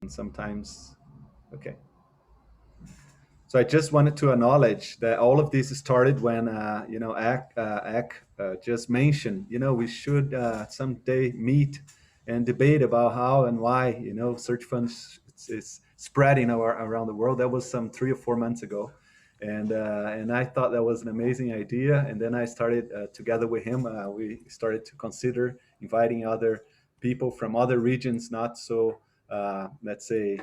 And sometimes, okay. So I just wanted to acknowledge that all of this started when, Ak just mentioned, we should someday meet and debate about how and why, search funds is spreading around the world. That was some 3 or 4 months ago. And I thought that was an amazing idea. And then I started, together with him, we started to consider inviting other people from other regions, not so, let's say,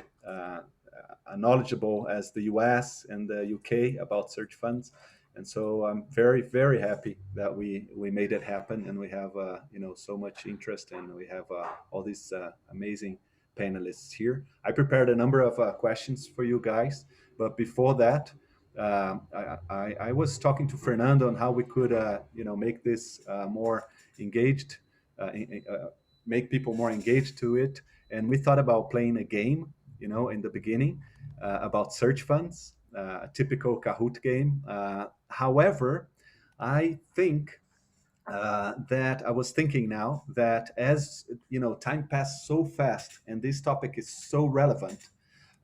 knowledgeable as the US and the UK about search funds. And so I'm very, very happy that we made it happen, and we have so much interest, and we have all these amazing panelists here. I prepared a number of questions for you guys, but before that, I was talking to Fernando on how we could make this more engaged, make people more engaged to it, and we thought about playing a game, in the beginning, about search funds, a typical Kahoot game. However, I think that I was thinking now that, as time passed so fast and this topic is so relevant,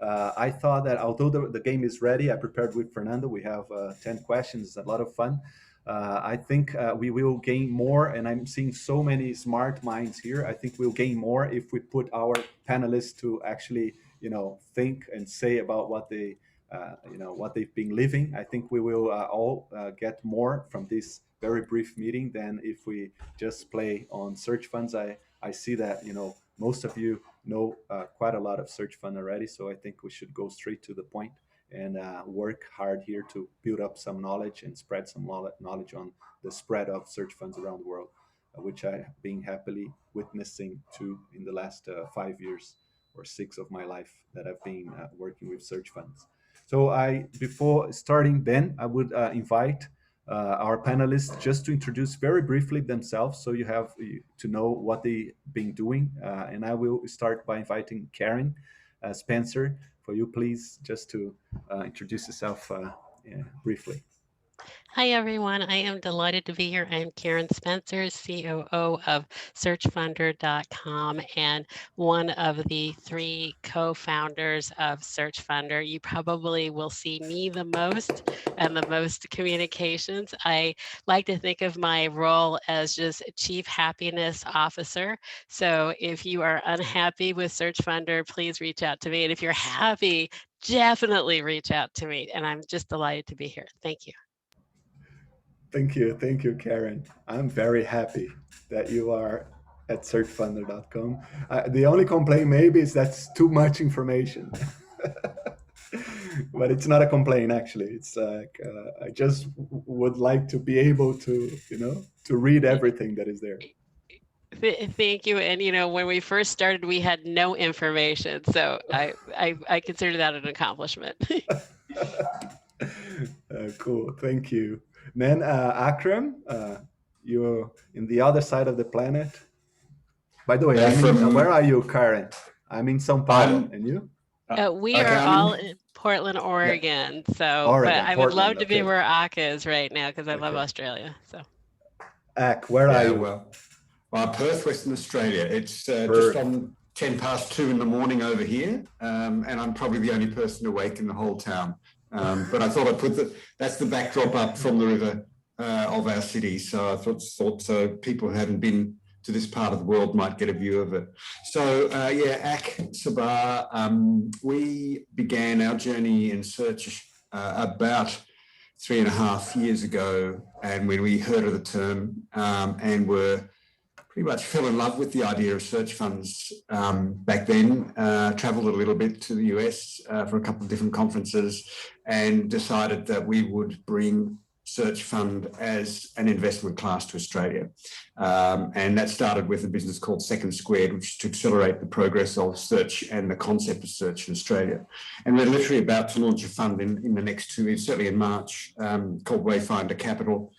I thought that although the game is ready, I prepared with Fernando. We have 10 questions, it's a lot of fun. I think we will gain more, and I'm seeing so many smart minds here. I think we'll gain more if we put our panelists to actually, think and say about what they've been living. I think we will all get more from this very brief meeting than if we just play on search funds. I see that most of you know quite a lot of search fund already, so I think we should go straight to the point and work hard here to build up some knowledge and spread some knowledge on the spread of search funds around the world, which I have been happily witnessing to in the last 5 years or 6 of my life that I've been working with search funds. So before starting, Ben, I would invite our panelists just to introduce very briefly themselves, so you have to know what they've been doing. And I will start by inviting Karen Spencer. For you, please, just to introduce yourself briefly. Hi, everyone. I am delighted to be here. I'm Karen Spencer, COO of SearchFunder.com and one of the 3 co-founders of SearchFunder. You probably will see me the most and the most communications. I like to think of my role as just Chief Happiness Officer. So if you are unhappy with SearchFunder, please reach out to me. And if you're happy, definitely reach out to me. And I'm just delighted to be here. Thank you. Thank you, Karen. I'm very happy that you are at searchfunder.com. The only complaint maybe is that's too much information. But it's not a complaint, actually. It's like I just would like to be able to, to read everything that is there. Thank you. And when we first started, we had no information, so I consider that an accomplishment. Cool, thank you. Then Akram, you're in the other side of the planet. By the way, where are you, Karen? I'm in São Paulo, and you? We Okay, are all in Portland, Yeah, Oregon. So, but Oregon, I would love Portland. to be Okay, where Ak is right now because I love okay. Australia. So, Ak, where are Yeah, you? Perth, Western Australia. It's just Perth. on 10 past 2 in the morning over here, and I'm probably the only person awake in the whole town. But I thought I'd that's the backdrop up from the river of our city. So I thought so people who hadn't been to this part of the world might get a view of it. So Akram Sabbagh, we began our journey in search about 3.5 years ago, and when we heard of the term and were pretty much fell in love with the idea of search funds back then, traveled a little bit to the US for a couple of different conferences, and decided that we would bring search fund as an investment class to Australia. And that started with a business called Second Squared, which is to accelerate the progress of search and the concept of search in Australia. And we're literally about to launch a fund in the next 2 weeks, certainly in March, called Wayfinder Capital.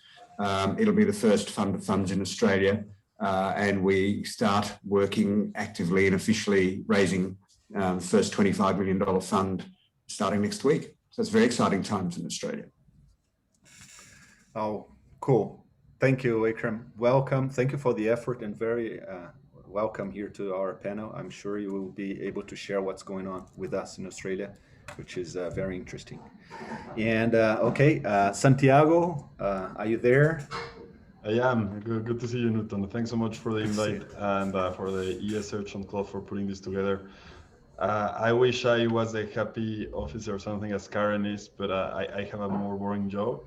It'll be the first fund of funds in Australia. And we start working actively and officially raising the first $25 million fund starting next week. So it's very exciting times in Australia. Oh, cool. Thank you, Akram. Welcome. Thank you for the effort and very welcome here to our panel. I'm sure you will be able to share what's going on with us in Australia, which is very interesting. And Santiago, are you there? I am. Good to see you, Newton. Thanks so much for the invite and for the ES Search on Club for putting this together. I wish I was a happy officer or something as Karen is, but I have a more boring job.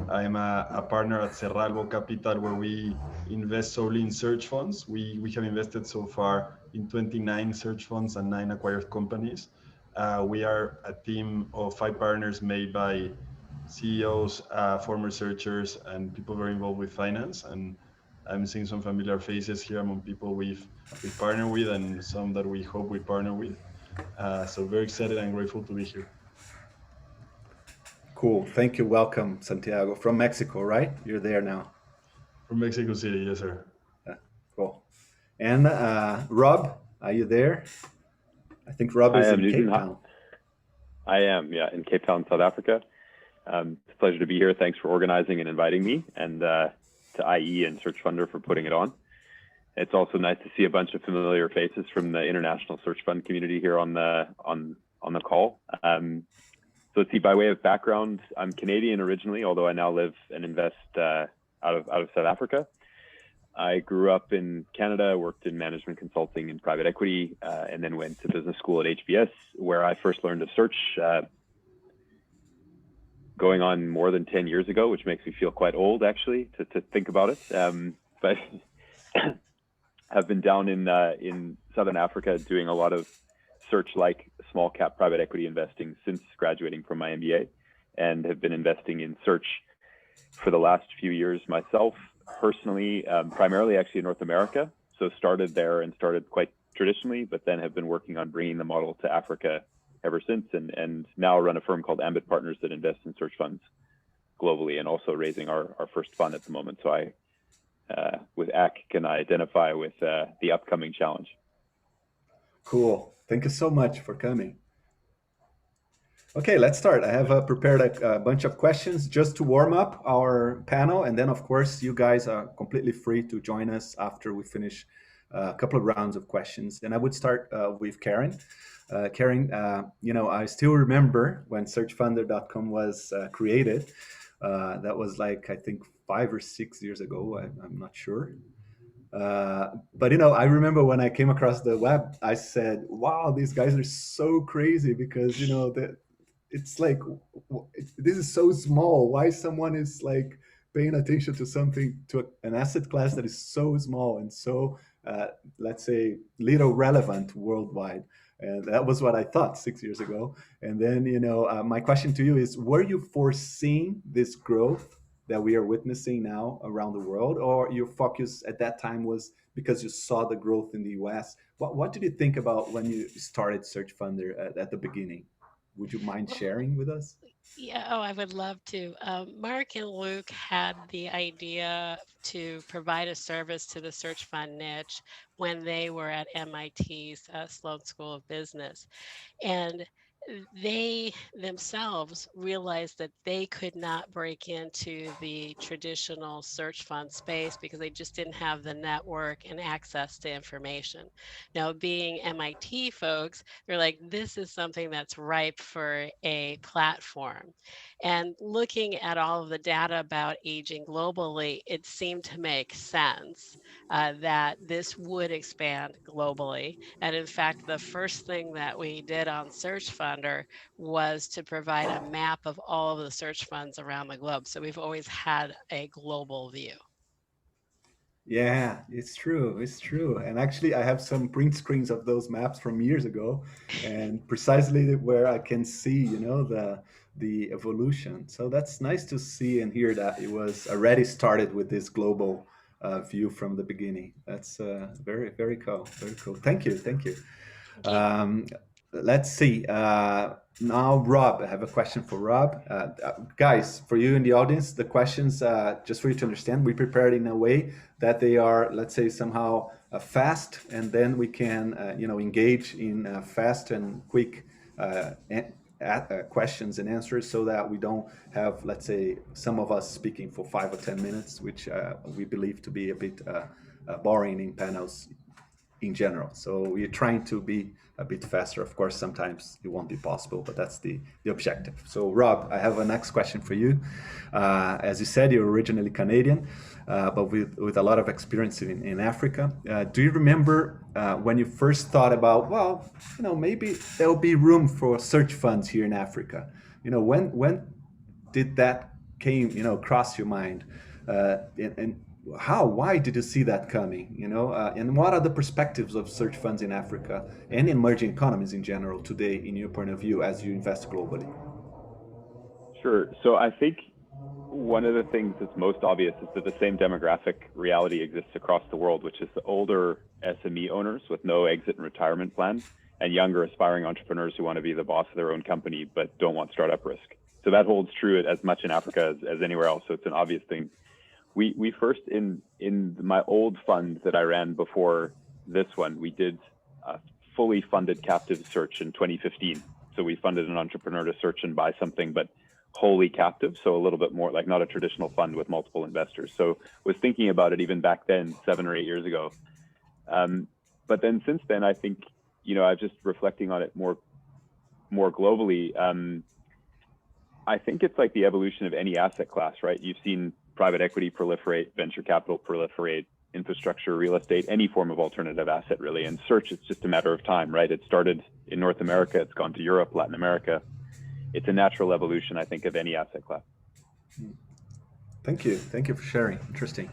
I'm a partner at Cerralbo Capital, where we invest solely in search funds. We have invested so far in 29 search funds and 9 acquired companies. We are a team of 5 partners made by CEOs, former researchers, and people very involved with finance. And I'm seeing some familiar faces here among people we've partnered with and some that we hope we partner with. So very excited and grateful to be here. Cool. Thank you. Welcome, Santiago. From Mexico, right? You're there now. From Mexico City, yes, sir. Cool. And Rob, are you there? I think Rob is in Cape Town. I am, yeah, in Cape Town, South Africa. It's a pleasure to be here. Thanks for organizing and inviting me, and to IE and Search Funder for putting it on. It's also nice to see a bunch of familiar faces from the international search fund community here on the call. So let's see, by way of background, I'm Canadian originally, although I now live and invest out of South Africa. I grew up in Canada, worked in management consulting and private equity, and then went to business school at HBS, where I first learned to search, going on more than 10 years ago, which makes me feel quite old, actually, to think about it. But have been down in Southern Africa doing a lot of search-like small cap private equity investing since graduating from my MBA, and have been investing in search for the last few years myself, personally, primarily actually in North America. So started there and started quite traditionally, but then have been working on bringing the model to Africa ever since, and now run a firm called Ambit Partners that invests in search funds globally, and also raising our first fund at the moment. So I, with AK, can identify with the upcoming challenge. Cool. Thank you so much for coming. Okay, let's start. I have prepared a bunch of questions just to warm up our panel. And then, of course, you guys are completely free to join us after we finish a couple of rounds of questions. And I would start with Karen. Karen, I still remember when searchfunder.com was created. That was like, I think, 5 or 6 years ago. I'm not sure. But I remember when I came across the web, I said, wow, these guys are so crazy, because it's like, this is so small. Why someone is like paying attention to something, to an asset class that is so small and so let's say little relevant worldwide? And that was what I thought 6 years ago. And then my question to you is, were you foreseeing this growth that we are witnessing now around the world, or your focus at that time was because you saw the growth in the US? What did you think about when you started Search Funder at the beginning? Would you mind sharing with us? Yeah, I would love to. Mark and Luke had the idea to provide a service to the search fund niche when they were at MIT's Sloan School of Business. And they themselves realized that they could not break into the traditional search fund space because they just didn't have the network and access to information. Now, being MIT folks, they're like, this is something that's ripe for a platform. And looking at all of the data about aging globally, it seemed to make sense that this would expand globally. And in fact, the first thing that we did on Search Funder was to provide a map of all of the search funds around the globe. So we've always had a global view. Yeah, it's true. It's true. And actually, I have some print screens of those maps from years ago, and precisely where I can see, the evolution. So that's nice to see and hear that it was already started with this global view from the beginning. That's very, very cool. Very cool. Thank you. Thank you. Let's see. Now, Rob, I have a question for Rob. Guys, for you in the audience, the questions, just for you to understand, we prepared in a way that they are, let's say, somehow fast, and then we can, engage in fast and quick questions and answers, so that we don't have, let's say, some of us speaking for 5 or 10 minutes, which we believe to be a bit boring in panels in general. So we're trying to be a bit faster. Of course, sometimes it won't be possible, but that's the objective. So Rob, I have a next question for you. As you said, you're originally Canadian, but with a lot of experience in Africa. Do you remember when you first thought about, well, maybe there'll be room for search funds here in Africa? When did that came, cross your mind? And why did you see that coming? And what are the perspectives of search funds in Africa and in emerging economies in general today, in your point of view, as you invest globally? Sure. So I think one of the things that's most obvious is that the same demographic reality exists across the world, which is the older SME owners with no exit and retirement plan, and younger aspiring entrepreneurs who want to be the boss of their own company but don't want startup risk. So that holds true as much in Africa as anywhere else. So it's an obvious thing. We first, in my old fund that I ran before this one, we did a fully funded captive search in 2015. So we funded an entrepreneur to search and buy something, but wholly captive. So a little bit more like not a traditional fund with multiple investors. So was thinking about it even back then, 7 or 8 years ago. But then since then, I think, I'm just reflecting on it more globally. I think it's like the evolution of any asset class, right? You've seen private equity proliferate, venture capital proliferate, infrastructure, real estate, any form of alternative asset really. And search, it's just a matter of time, right? It started in North America, it's gone to Europe, Latin America. It's a natural evolution, I think, of any asset class. Thank you for sharing. Interesting.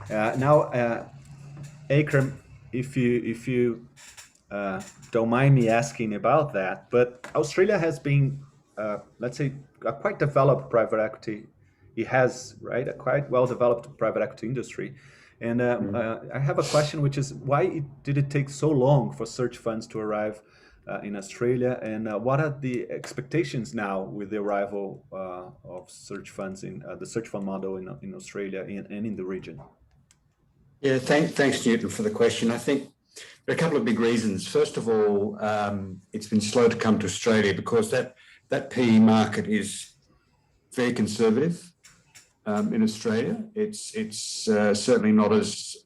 Now, Akram, if you don't mind me asking about that, but Australia has been, let's say, a quite developed private equity. It has, right, a quite well-developed private equity industry. And I have a question, which is, why did it take so long for search funds to arrive in Australia? And what are the expectations now with the arrival of search funds in the search fund model in Australia and in the region? Yeah, thanks, Newton, for the question. I think there are a couple of big reasons. First of all, it's been slow to come to Australia because that PE market is very conservative. In Australia, it's certainly not as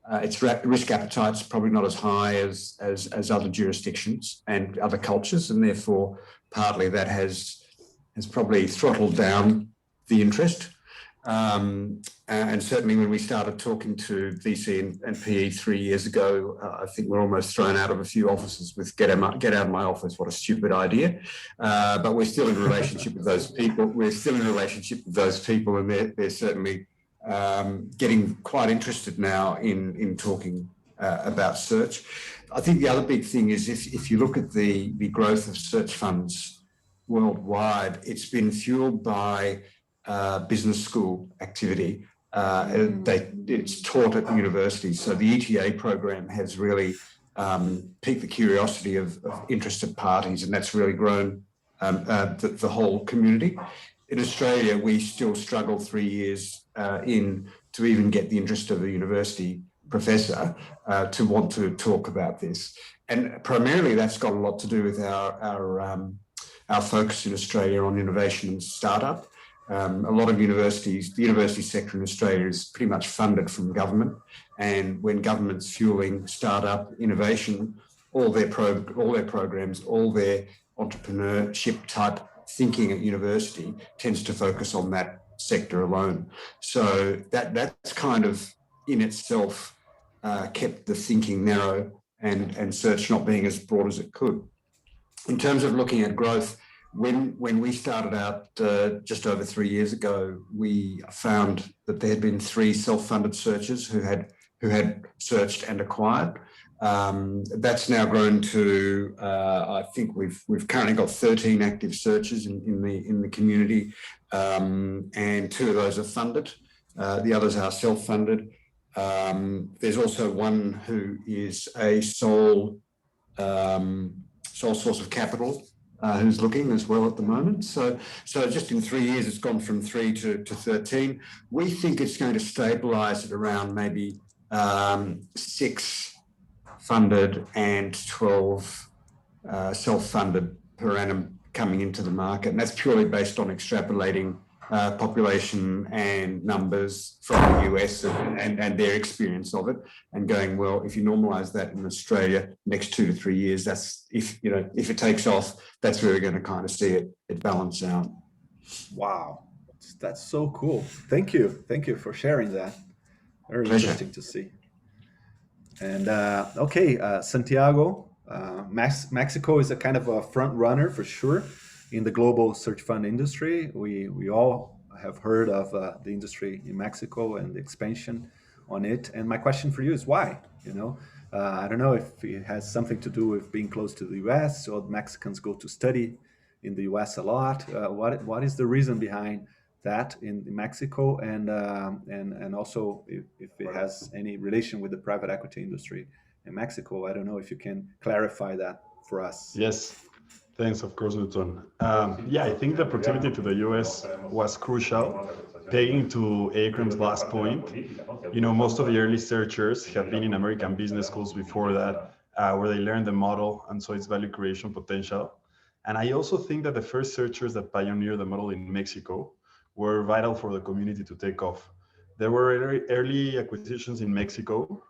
its risk appetite's probably not as high as other jurisdictions and other cultures, and therefore partly that has probably throttled down the interest. And certainly when we started talking to VC and PE 3 years ago, I think we're almost thrown out of a few offices with get out of my office, what a stupid idea. But we're still in relationship with those people. And they're certainly getting quite interested now in talking about search. I think the other big thing is if you look at the growth of search funds worldwide, it's been fueled by business school activity. It's taught at universities. So the ETA program has really piqued the curiosity of interested parties, and that's really grown the whole community. In Australia, we still struggle 3 years in to even get the interest of a university professor to want to talk about this. And primarily that's got a lot to do with our focus in Australia on innovation and startup. A lot of universities, the university sector in Australia is pretty much funded from government, and when government's fueling startup innovation, all their programs, all their entrepreneurship type thinking at university tends to focus on that sector alone. So that's kind of in itself kept the thinking narrow and search not being as broad as it could. In terms of looking at growth, when we started out just over 3 years ago, we found that there had been 3 self-funded searchers who had searched and acquired. That's now grown to I think we've currently got 13 active searchers in the community, and 2 of those are funded. The others are self-funded. There's also one who is a sole source of capital. Who's looking as well at the moment. So just in 3 years, it's gone from 3 to 13. We think it's going to stabilise at around maybe 6 funded and 12 self-funded per annum coming into the market. And that's purely based on extrapolating population and numbers from the US and their experience of it, and going, well, if you normalize that in Australia, next 2 to 3 years, that's if it takes off, that's where we're going to kind of see it balance out. Wow, that's so cool. Thank you for sharing that. Very Pleasure. interesting to see. And okay, Santiago, Mexico is a kind of a front runner for sure in the global search fund industry. We all have heard of the industry in Mexico and the expansion on it. And my question for you is why? I don't know if it has something to do with being close to the U.S. or Mexicans go to study in the U.S. a lot. What is the reason behind that in Mexico, and also if it has any relation with the private equity industry in Mexico? I don't know if you can clarify that for us. Yes, thanks, of course, Newton. Yeah, I think the proximity to the US was crucial. Taking to Akram's last point, most of the early searchers have been in American business schools before that, where they learned the model and saw its value creation potential. And I also think that the first searchers that pioneered the model in Mexico were vital for the community to take off. There were early acquisitions in Mexico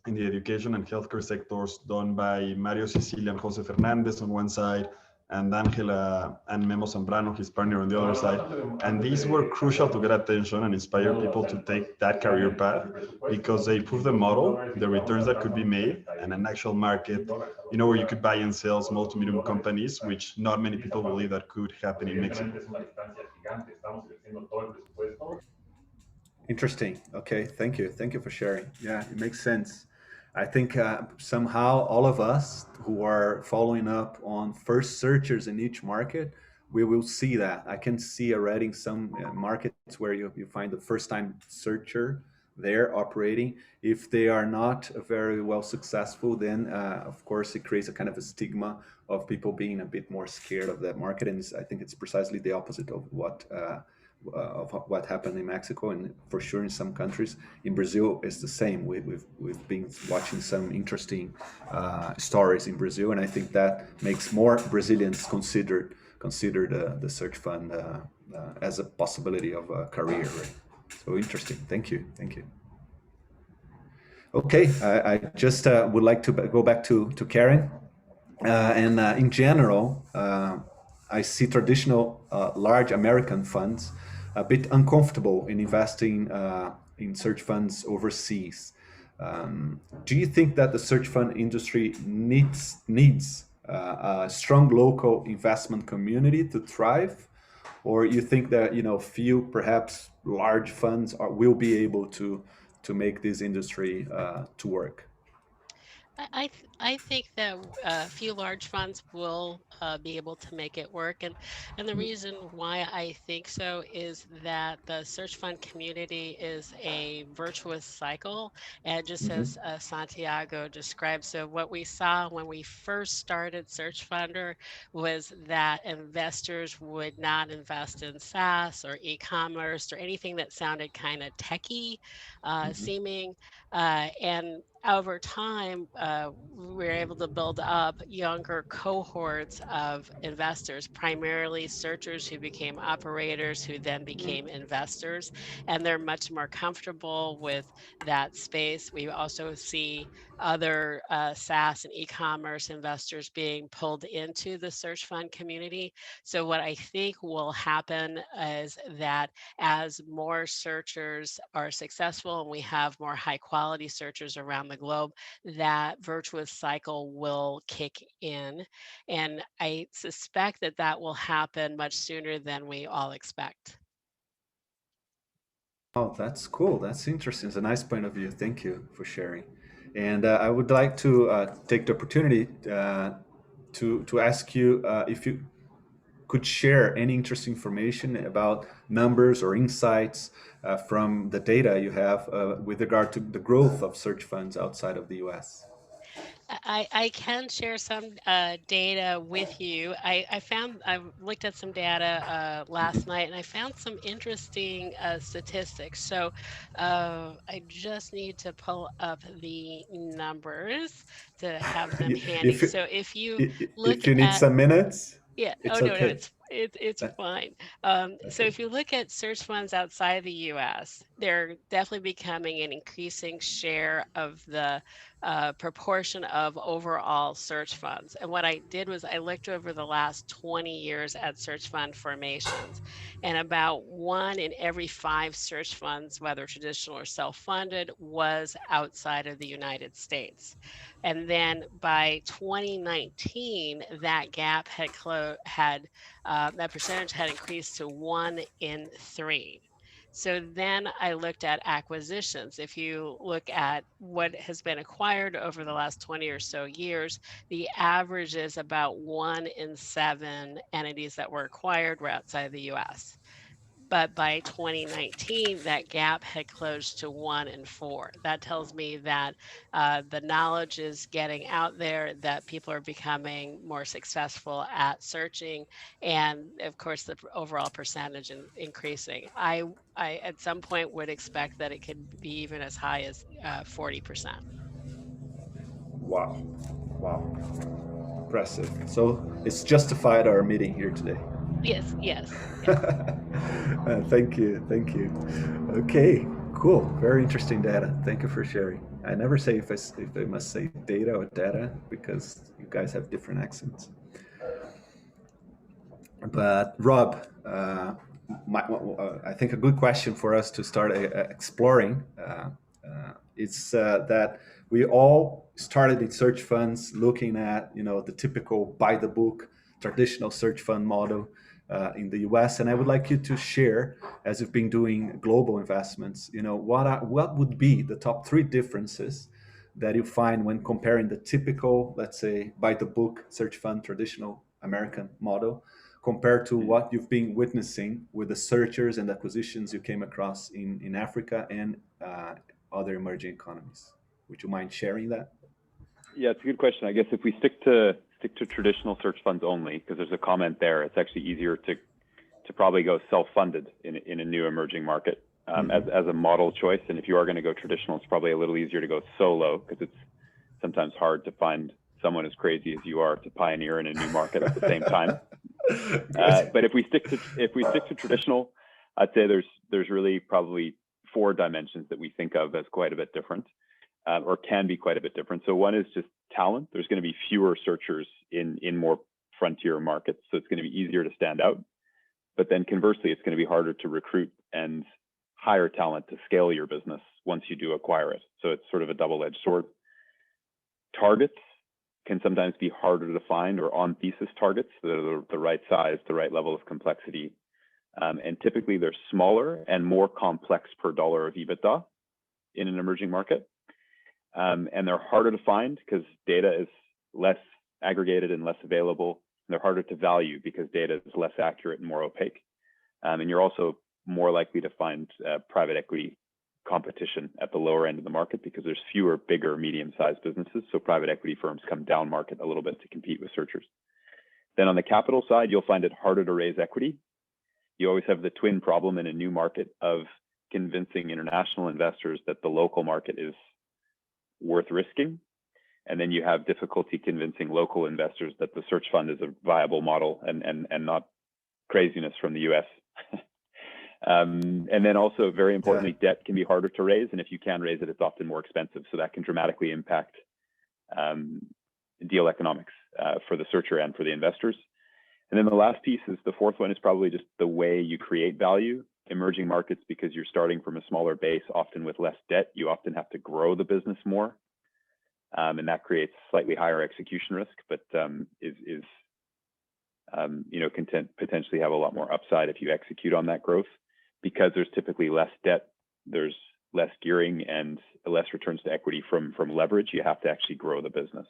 in the education and healthcare sectors done by Mario Sicilia and Jose Fernandez on one side, and Angela and Memo Zambrano, his partner, on the other side. And these were crucial to get attention and inspire people to take that career path, because they proved the model, the returns that could be made, and an actual market, where you could buy and sell small to medium companies, which not many people believe that could happen in Mexico. Interesting. Okay, thank you for sharing. Yeah, it makes sense. I think somehow all of us who are following up on first searchers in each market, we will see that. I can see already in some markets where you find the first time searcher there operating. If they are not very well successful, then of course it creates a kind of a stigma of people being a bit more scared of that market. And I think it's precisely the opposite of what happened in Mexico, and for sure in some countries. In Brazil, it's the same. We've been watching some interesting stories in Brazil, and I think that makes more Brazilians consider the search fund as a possibility of a career. Right? So interesting. Thank you. Okay, I just would like to go back to Karen, and in general. I see traditional large American funds a bit uncomfortable in investing in search funds overseas. Do you think that the search fund industry needs a strong local investment community to thrive, or you think that few perhaps large funds will be able to make this industry to work? I think that a few large funds will be able to make it work, and the reason why I think so is that the search fund community is a virtuous cycle, and just as Santiago described. So what we saw when we first started Search Funder was that investors would not invest in SaaS or e-commerce or anything that sounded kind of techie seeming, and over time, we were able to build up younger cohorts of investors, primarily searchers who became operators, who then became investors, and they're much more comfortable with that space. We also see other SaaS and e-commerce investors being pulled into the search fund community. So what I think will happen is that as more searchers are successful and we have more high quality searchers around the globe, that virtuous cycle will kick in. And I suspect that that will happen much sooner than we all expect. Oh, that's cool. That's interesting. It's a nice point of view. Thank you for sharing. And I would like to take the opportunity to ask you if you could share any interesting information about numbers or insights from the data you have with regard to the growth of search funds outside of the US. I can share some data with you. I looked at some data last night, and I found some interesting statistics. So I just need to pull up the numbers to have them handy. If you, So if you look if you need at, some minutes, yeah, it's no, okay. It's That- fine. So okay. if you look at search funds outside the US, they're definitely becoming an increasing share of the proportion of overall search funds. And what I did was I looked over the last 20 years at search fund formations, and about 1 in every 5 search funds, whether traditional or self-funded, was outside of the United States. And then by 2019, that gap that percentage had increased to 1 in 3. So then I looked at acquisitions. If you look at what has been acquired over the last 20 or so years, the average is about 1 in 7 entities that were acquired were outside the US. But by 2019, that gap had closed to 1 in 4. That tells me that the knowledge is getting out there, that people are becoming more successful at searching, and of course, the overall percentage increasing. I at some point would expect that it could be even as high as 40%. Wow. Wow. Impressive. So it's justified our meeting here today. Yes, yes, yes. Thank you. Thank you. Okay. Cool. Very interesting data. Thank you for sharing. I never say if I must say data or data because you guys have different accents. But Rob, I think a good question for us to start exploring is that we all started in search funds looking at the typical by the book traditional search fund model in the U.S. And I would like you to share, as you've been doing global investments, what would be the top 3 differences that you find when comparing the typical, let's say, by the book search fund traditional American model compared to what you've been witnessing with the searchers and acquisitions you came across in Africa and other emerging economies. Would you mind sharing that? Yeah, it's a good question. I guess if we stick to traditional search funds only, because there's a comment there, it's actually easier to probably go self-funded in a new emerging market as a model choice. And if you are going to go traditional, it's probably a little easier to go solo because it's sometimes hard to find someone as crazy as you are to pioneer in a new market at the same time. But if we stick to traditional, I'd say there's really probably 4 dimensions that we think of as quite a bit different, or can be quite a bit different. So one is just talent. There's going to be fewer searchers in more frontier markets, so it's going to be easier to stand out. But then conversely, it's going to be harder to recruit and hire talent to scale your business once you do acquire it. So it's sort of a double-edged sword. Targets can sometimes be harder to find, or on thesis targets that are the right size, the right level of complexity. And typically they're smaller and more complex per dollar of EBITDA in an emerging market. And they're harder to find because data is less aggregated and less available. And they're harder to value because data is less accurate and more opaque. And you're also more likely to find private equity competition at the lower end of the market because there's fewer bigger medium-sized businesses. So private equity firms come down market a little bit to compete with searchers. Then on the capital side, you'll find it harder to raise equity. You always have the twin problem in a new market of convincing international investors that the local market is worth risking. And then you have difficulty convincing local investors that the search fund is a viable model and not craziness from the US. And then also, very importantly, debt can be harder to raise. And if you can raise it, it's often more expensive. So that can dramatically impact deal economics for the searcher and for the investors. And then the last piece is the 4th one is probably just the way you create value. Emerging markets, because you're starting from a smaller base, often with less debt, you often have to grow the business more. And that creates slightly higher execution risk, but can potentially have a lot more upside if you execute on that growth. Because there's typically less debt, there's less gearing and less returns to equity from leverage. You have to actually grow the business.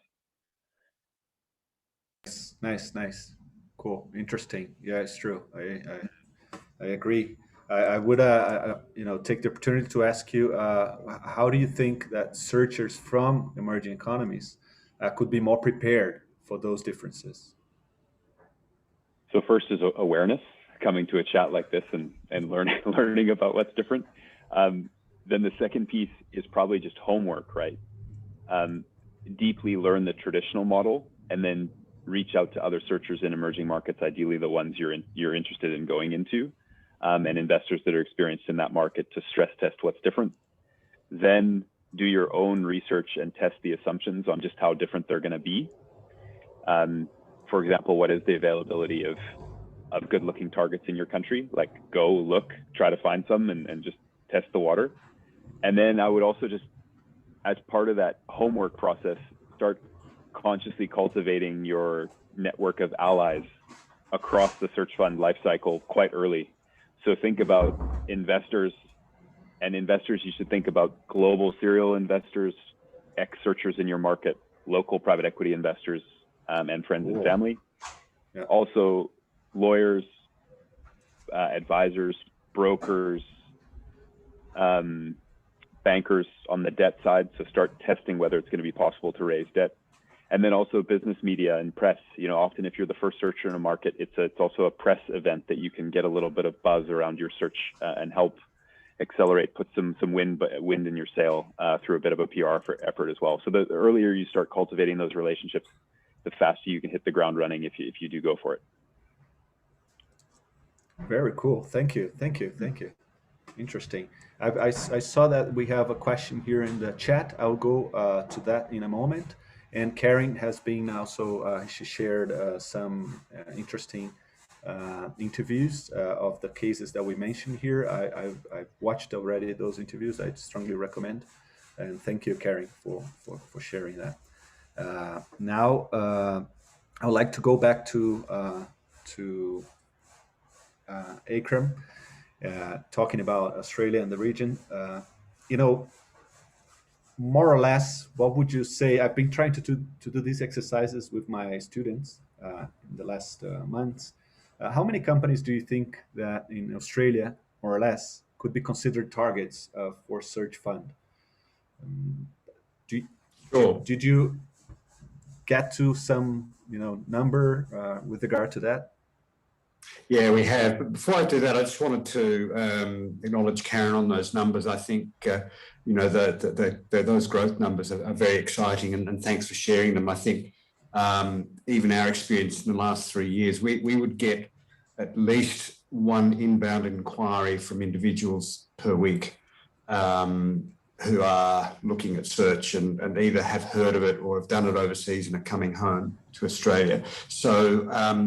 Nice. Cool. Interesting. Yeah, it's true. I agree. I would take the opportunity to ask you, how do you think that searchers from emerging economies could be more prepared for those differences? So first is awareness, coming to a chat like this and learning about what's different. Then the second piece is probably just homework, right? Deeply learn the traditional model and then reach out to other searchers in emerging markets, ideally the ones you're interested in going into, and investors that are experienced in that market to stress test what's different. Then do your own research and test the assumptions on just how different they're going to be. For example, what is the availability of good-looking targets in your country? Like, go look, try to find some, and just test the water. And then I would also just, as part of that homework process, start consciously cultivating your network of allies across the search fund lifecycle quite early. So think about investors, and investors, you should think about global serial investors, ex-searchers in your market, local private equity investors, and friends and family. Yeah. Also, lawyers, advisors, brokers, bankers on the debt side. So start testing whether it's going to be possible to raise debt. And then also business media and press. You know, often if you're the first searcher in a market, it's also a press event that you can get a little bit of buzz around your search and help accelerate, put some wind in your sail through a bit of a PR effort as well. So the earlier you start cultivating those relationships, the faster you can hit the ground running if you do go for it. Very cool. Thank you. Interesting. I saw that we have a question here in the chat. I'll go to that in a moment. And Karen has been also, she shared some interesting interviews of the cases that we mentioned here. I've watched already those interviews. I strongly recommend. And thank you, Karen, for sharing that. Now, I would like to go back to Akram, talking about Australia and the region. You know, more or less, what would you say? I've been trying to do these exercises with my students in the last months. How many companies do you think that in Australia, more or less, could be considered targets for search fund? Did you get to some number with regard to that? Yeah, we have. But before I do that, I just wanted to acknowledge Karen on those numbers. I think those growth numbers are very exciting, and thanks for sharing them. I think even our experience in the last 3 years, we would get at least one inbound inquiry from individuals per week who are looking at search and either have heard of it or have done it overseas and are coming home to Australia. So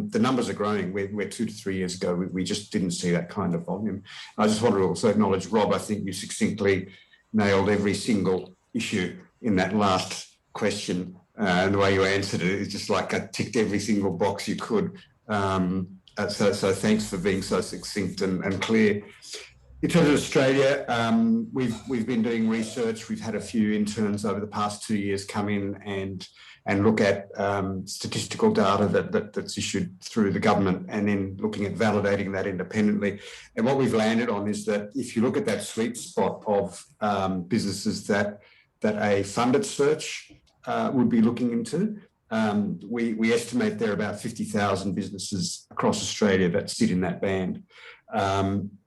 the numbers are growing. Where 2 to 3 years ago, we just didn't see that kind of volume. I just want to also acknowledge, Rob, I think you succinctly nailed every single issue in that last question. And the way you answered it is just like I ticked every single box you could. So thanks for being so succinct and clear. In terms of Australia, we've been doing research. We've had a few interns over the past 2 years come in and look at statistical data that's issued through the government, and then looking at validating that independently. And what we've landed on is that if you look at that sweet spot of businesses that a funded search would be looking into, we estimate there are about 50,000 businesses across Australia that sit in that band.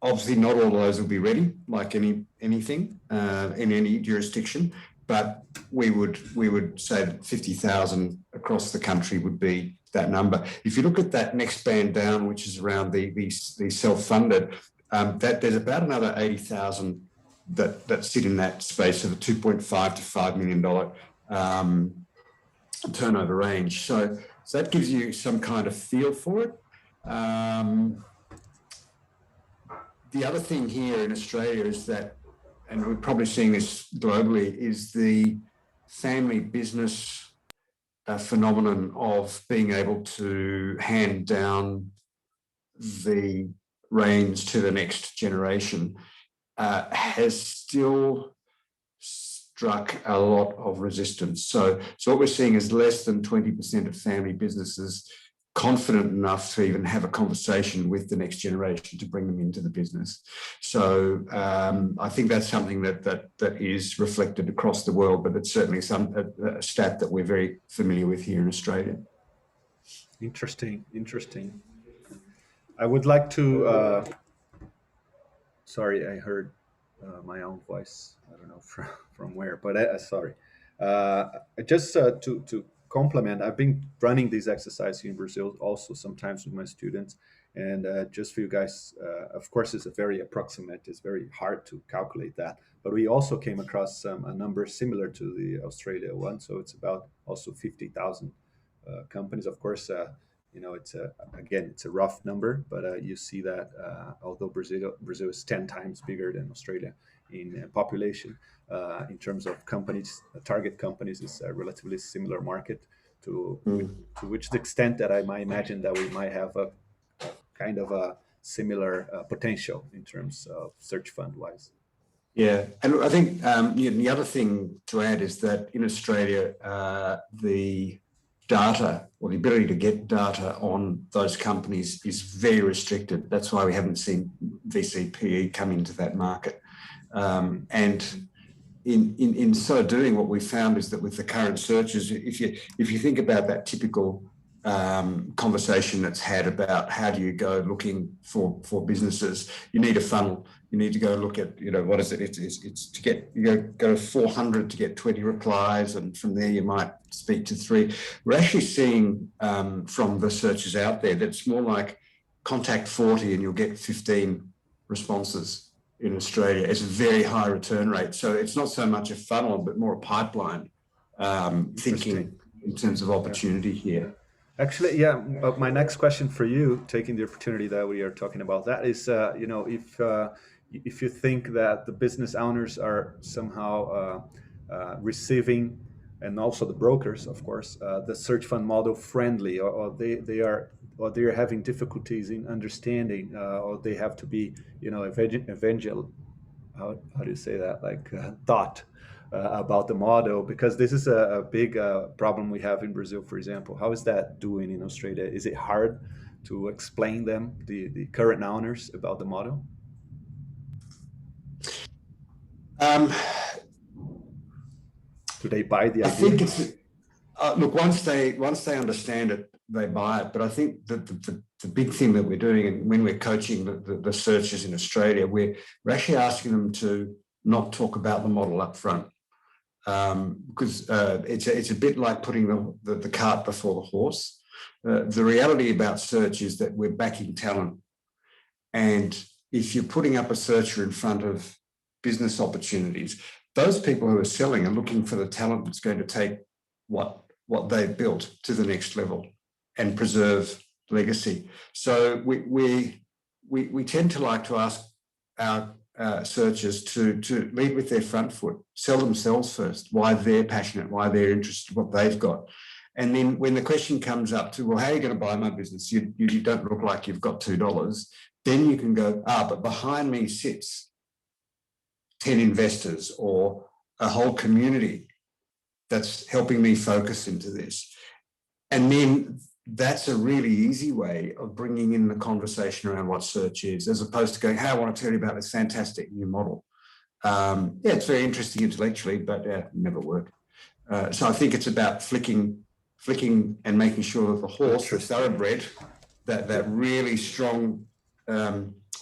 Obviously, not all of those will be ready, like anything in any jurisdiction, but we would say that 50,000 across the country would be that number. If you look at that next band down, which is around the self-funded, that there's about another 80,000 that sit in that space of a $2.5 to $5 million turnover range. So that gives you some kind of feel for it. The other thing here in Australia is that, and we're probably seeing this globally, is the family business phenomenon of being able to hand down the reins to the next generation has still struck a lot of resistance. So what we're seeing is less than 20% of family businesses confident enough to even have a conversation with the next generation to bring them into the business. So I think that's something that is reflected across the world, but it's certainly a stat that we're very familiar with here in Australia. Interesting. I would like to, sorry, I heard my own voice. I don't know from where, but sorry. Just to complement, I've been running these exercises in Brazil also sometimes with my students. And just for you guys, of course, it's a very approximate. It's very hard to calculate that. But we also came across a number similar to the Australia one. So it's about also 50,000 companies. Of course, it's it's a rough number, but you see that although Brazil is 10 times bigger than Australia in population, in terms of companies, target companies is a relatively similar market to which extent that I might imagine that we might have a kind of a similar potential in terms of search fund wise. Yeah, and I think the other thing to add is that in Australia, the data or the ability to get data on those companies is very restricted. That's why we haven't seen VCPE come into that market. And in so doing, what we found is that with the current searches, if you think about that typical conversation that's had about how do you go looking for businesses, you need a funnel. You need to go look at, what is it? It's to get, go to 400 to get 20 replies, and from there you might speak to 3. We're actually seeing from the searches out there that's more like contact 40 and you'll get 15 responses in Australia. It's a very high return rate. So it's not so much a funnel, but more a pipeline thinking in terms of opportunity here. Actually, yeah. My next question for you, taking the opportunity that we are talking about that, is if you think that the business owners are somehow receiving, and also the brokers, of course, the search fund model friendly, or they are having difficulties in understanding, or they have to be, how do you say that, like thought about the model, because this is a big problem we have in Brazil, for example. How is that doing in Australia? Is it hard to explain them, the current owners, about the model? Do they buy the idea? I think it's look, once they understand it, they buy it. But I think that the big thing that we're doing, and when we're coaching the searchers in Australia, we're actually asking them to not talk about the model up front, because it's a bit like putting the cart before the horse. The reality about search is that we're backing talent, and if you're putting up a searcher in front of business opportunities, those people who are selling are looking for the talent that's going to take what they've built to the next level and preserve legacy. So we tend to like to ask our searchers to lead with their front foot, sell themselves first, why they're passionate, why they're interested, what they've got. And then when the question comes up to, well, how are you going to buy my business? You don't look like you've got $2. Then you can go, but behind me sits 10 investors or a whole community that's helping me focus into this. And then that's a really easy way of bringing in the conversation around what search is, as opposed to going, hey, I want to tell you about this fantastic new model. It's very interesting intellectually, but never work. So I think it's about flicking and making sure that the horse, the thoroughbred, that really strong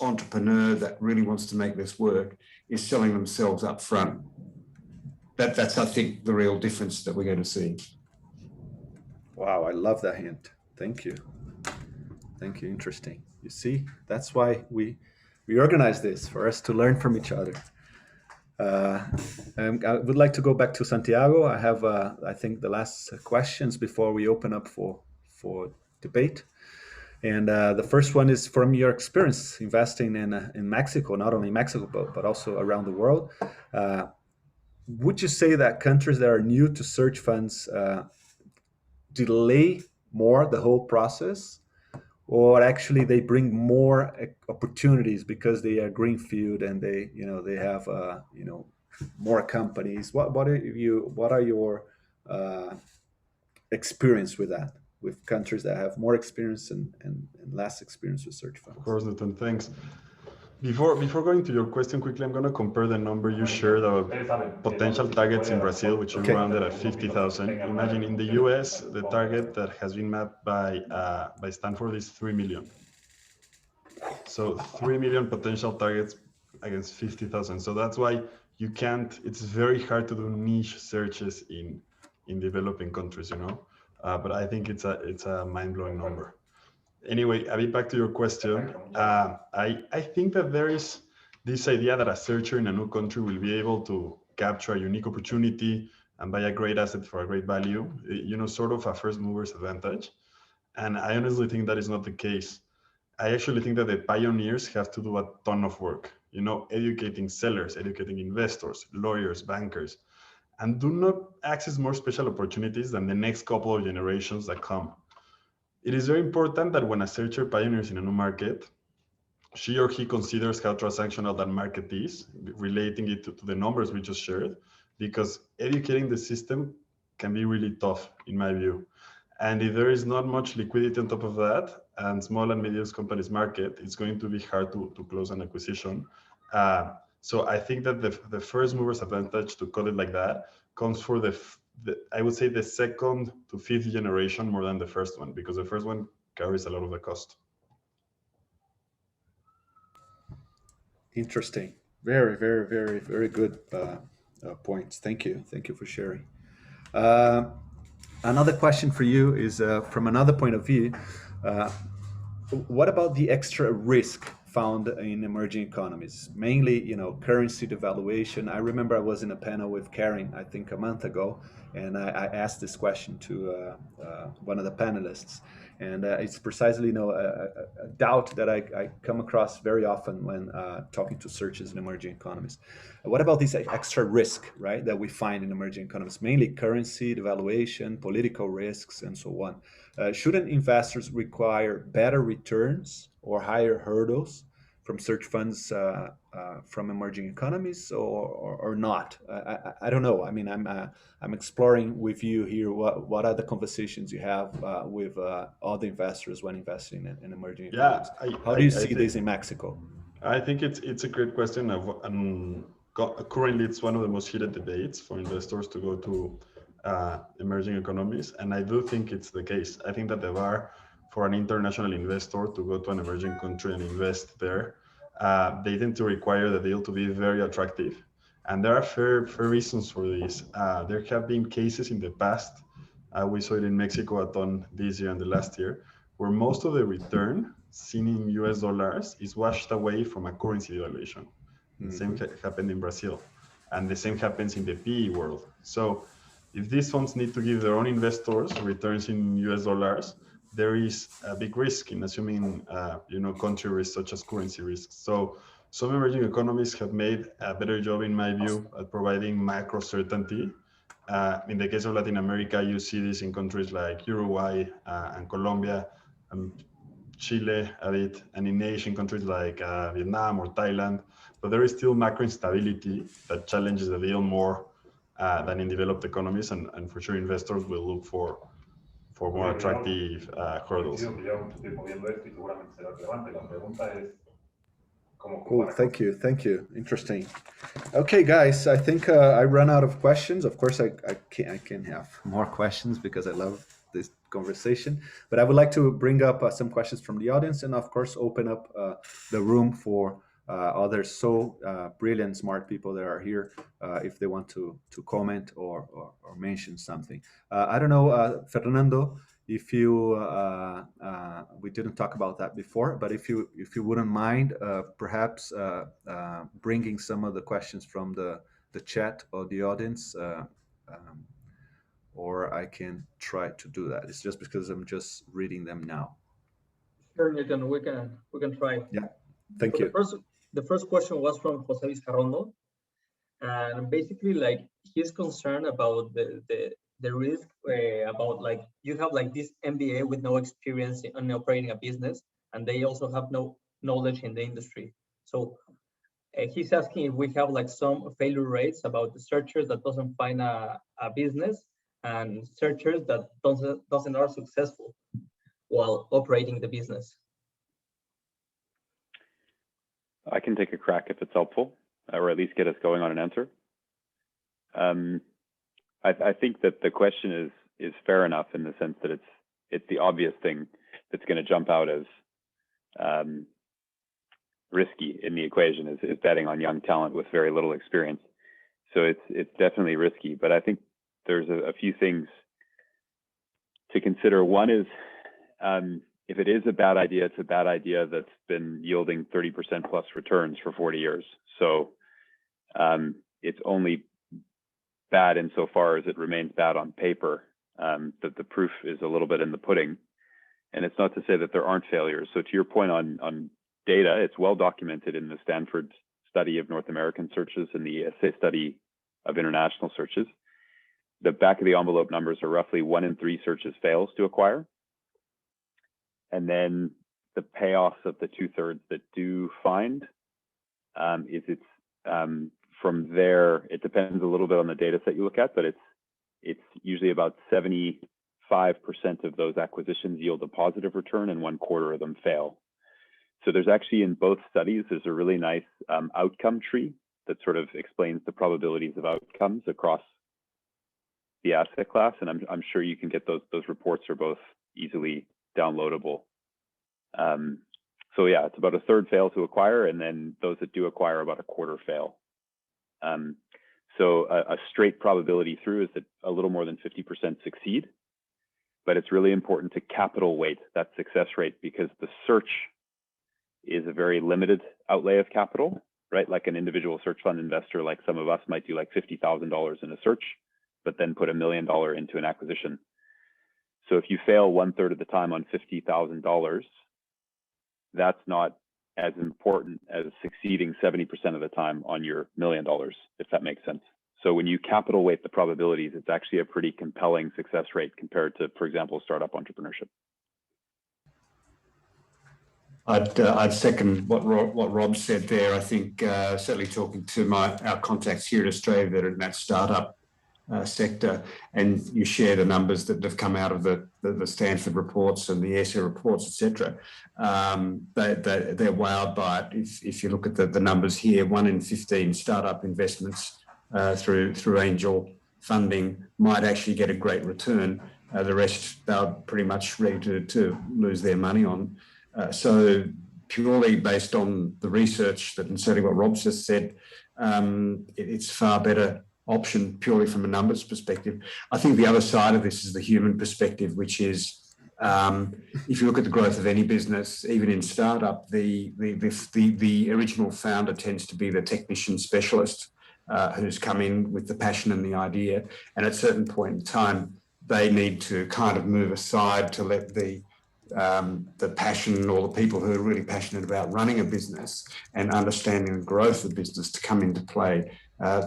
entrepreneur that really wants to make this work, is selling themselves up front. That's, I think, the real difference that we're going to see. Wow, I love that hint. Thank you. Interesting. You see, that's why we organize this, for us to learn from each other. I would like to go back to Santiago. I have, I think, the last questions before we open up for debate. And the first one is from your experience investing in Mexico, not only Mexico, but also around the world. Would you say that countries that are new to search funds delay more the whole process, or actually they bring more opportunities because they are greenfield and they have more companies? What are your experience with that, with countries that have more experience and less experience with search funds? Of course, Nathan, thanks. Before going to your question quickly, I'm going to compare the number you shared of potential targets in Brazil, which you rounded at 50,000. Imagine in the US, the target that has been mapped by Stanford is 3 million. So 3 million potential targets against 50,000. So that's why it's very hard to do niche searches in developing countries, but I think it's a mind-blowing number. Anyway, a bit back to your question. I think that there is this idea that a searcher in a new country will be able to capture a unique opportunity and buy a great asset for a great value, sort of a first mover's advantage. And I honestly think that is not the case. I actually think that the pioneers have to do a ton of work, educating sellers, educating investors, lawyers, bankers, and do not access more special opportunities than the next couple of generations that come. It is very important that when a searcher pioneers in a new market, she or he considers how transactional that market is, relating it to the numbers we just shared, because educating the system can be really tough, in my view. And if there is not much liquidity on top of that, and small and medium companies market, it's going to be hard to close an acquisition. So I think that the first mover's advantage, to call it like that, comes for I would say the second to fifth generation more than the first one, because the first one carries a lot of the cost. Interesting. Very, very, very, very good points. Thank you. Thank you for sharing. Another question for you is from another point of view. What about the extra risk found in emerging economies? Mainly, currency devaluation. I remember I was in a panel with Karen, I think a month ago, and I asked this question to one of the panelists. And it's precisely a doubt that I come across very often when talking to searchers in emerging economies. What about this extra risk, right, that we find in emerging economies? Mainly currency devaluation, political risks, and so on. Shouldn't investors require better returns or higher hurdles from search funds from emerging economies, or not? I don't know. I mean, I'm exploring with you here what are the conversations you have with other investors when investing in emerging economies. How do you see this in Mexico? I think it's a great question. Currently, it's one of the most heated debates for investors to go to emerging economies, and I do think it's the case. I think that the bar for an international investor to go to an emerging country and invest there, they tend to require the deal to be very attractive, and there are fair reasons for this. There have been cases in the past, we saw it in Mexico a ton this year and the last year, where most of the return seen in US dollars is washed away from a currency devaluation. The same happened in Brazil, and the same happens in the PE world. So if these funds need to give their own investors returns in US dollars, there is a big risk in assuming, country risks such as currency risks. So some emerging economies have made a better job, in my view, at providing macro certainty. In the case of Latin America, you see this in countries like Uruguay and Colombia, Chile a bit, and in Asian countries like Vietnam or Thailand. But there is still macro instability that challenges the deal more than in developed economies, and for sure investors will look for more attractive hurdles. Cool, thank you. Interesting. Okay, guys, I think I ran out of questions. Of course, I can have more questions because I love this conversation, but I would like to bring up some questions from the audience, and of course open up the room for other brilliant, smart people that are here if they want to comment or mention something. I don't know, Fernando, if you we didn't talk about that before, but if you wouldn't mind perhaps bringing some of the questions from the chat or the audience, or I can try to do that. It's just because I'm just reading them now. Sure, Nathan, we can try. Yeah, thank you. The first question was from Jose Vizcarrondo, and basically, like, he's concerned about the risk about, like, you have like this MBA with no experience in operating a business, and they also have no knowledge in the industry. So he's asking if we have like some failure rates about the searchers that doesn't find a business and searchers that doesn't are successful while operating the business. I can take a crack if it's helpful, or at least get us going on an answer. I think that the question is fair enough in the sense that it's the obvious thing that's going to jump out as risky in the equation is betting on young talent with very little experience. So it's definitely risky, but I think there's a few things to consider. One is, if it is a bad idea, it's a bad idea that's been yielding 30% plus returns for 40 years. So it's only bad insofar as it remains bad on paper, that the proof is a little bit in the pudding. And it's not to say that there aren't failures. So to your point on data, it's well documented in the Stanford study of North American searches and the ESA study of international searches. The back of the envelope numbers are roughly 1 in 3 searches fails to acquire. And then the payoffs of the 2/3 that do find, from there, it depends a little bit on the data set you look at, but it's usually about 75% of those acquisitions yield a positive return and 1/4 of them fail. So there's actually, in both studies, there's a really nice outcome tree that sort of explains the probabilities of outcomes across the asset class. And I'm sure you can get those reports are both easily downloadable. So yeah, it's about 1/3 fail to acquire, and then those that do acquire, about 1/4 fail. So a straight probability through is that a little more than 50% succeed, but it's really important to capital weight that success rate, because the search is a very limited outlay of capital, right? Like an individual search fund investor, like some of us, might do like $50,000 in a search, but then put $1 million into an acquisition. So if you fail 1/3 of the time on $50,000, that's not as important as succeeding 70% of the time on your $1 million, if that makes sense. So when you capital weight the probabilities, it's actually a pretty compelling success rate compared to, for example, startup entrepreneurship. I'd second what Rob said there. I think certainly talking to our contacts here in Australia that are in that startup sector, and you share the numbers that have come out of the Stanford reports and the ESA reports, etc. They're wowed by it. If you look at the numbers here, 1 in 15 startup investments through angel funding might actually get a great return. The rest they're pretty much ready to lose their money on. So purely based on the research and certainly what Rob just said, it's far better option purely from a numbers perspective. I think the other side of this is the human perspective, which is if you look at the growth of any business, even in startup, the original founder tends to be the technician specialist who's come in with the passion and the idea, and at a certain point in time they need to kind of move aside to let the passion, or the people who are really passionate about running a business and understanding the growth of the business, to come into play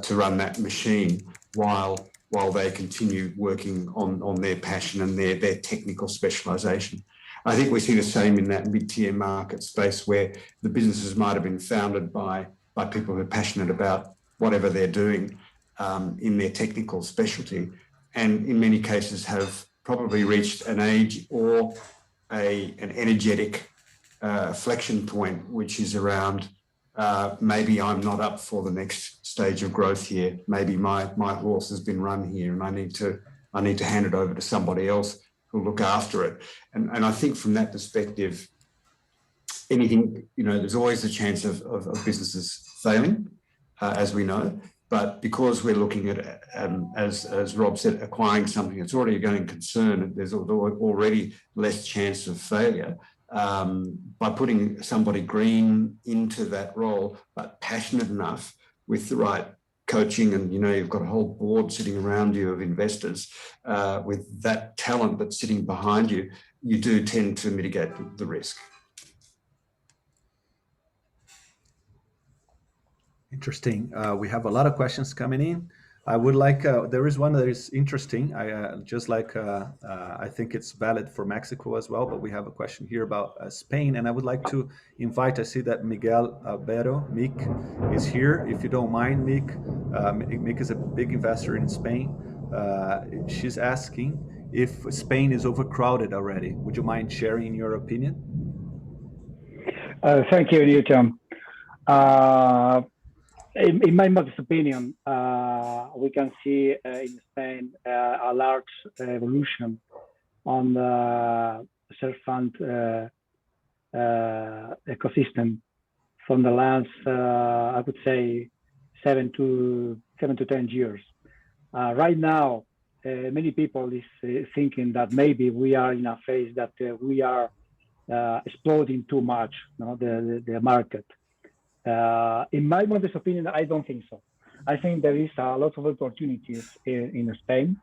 to run that machine while they continue working on their passion and their technical specialisation. I think we see the same in that mid-tier market space, where the businesses might have been founded by people who are passionate about whatever they're doing in their technical specialty, and in many cases have probably reached an age or an energetic flexion point, which is around maybe I'm not up for the next stage of growth here. Maybe my horse has been run here, and I need to hand it over to somebody else who'll look after it. And I think from that perspective, anything, there's always a chance of businesses failing, as we know. But because we're looking at, as Rob said, acquiring something that's already a going concern, there's already less chance of failure. By putting somebody green into that role, but passionate enough with the right coaching, and you've got a whole board sitting around you of investors with that talent that's sitting behind you, you do tend to mitigate the risk. Interesting. We have a lot of questions coming in. I would like, there is one that is interesting. I think it's valid for Mexico as well, but we have a question here about Spain, and I would like to invite, I see that Miguel Albero, Mick, is here. If you don't mind, Mick, Mick is a big investor in Spain. She's asking if Spain is overcrowded already. Would you mind sharing your opinion? Thank you, Newton. In my modest opinion, we can see in Spain a large evolution on the search fund ecosystem from the last, I would say, 7 to 10 years. Right now, many people is thinking that maybe we are in a phase that we are exploding too much, the market. In my modest opinion, I don't think so. I think there is a lot of opportunities in Spain.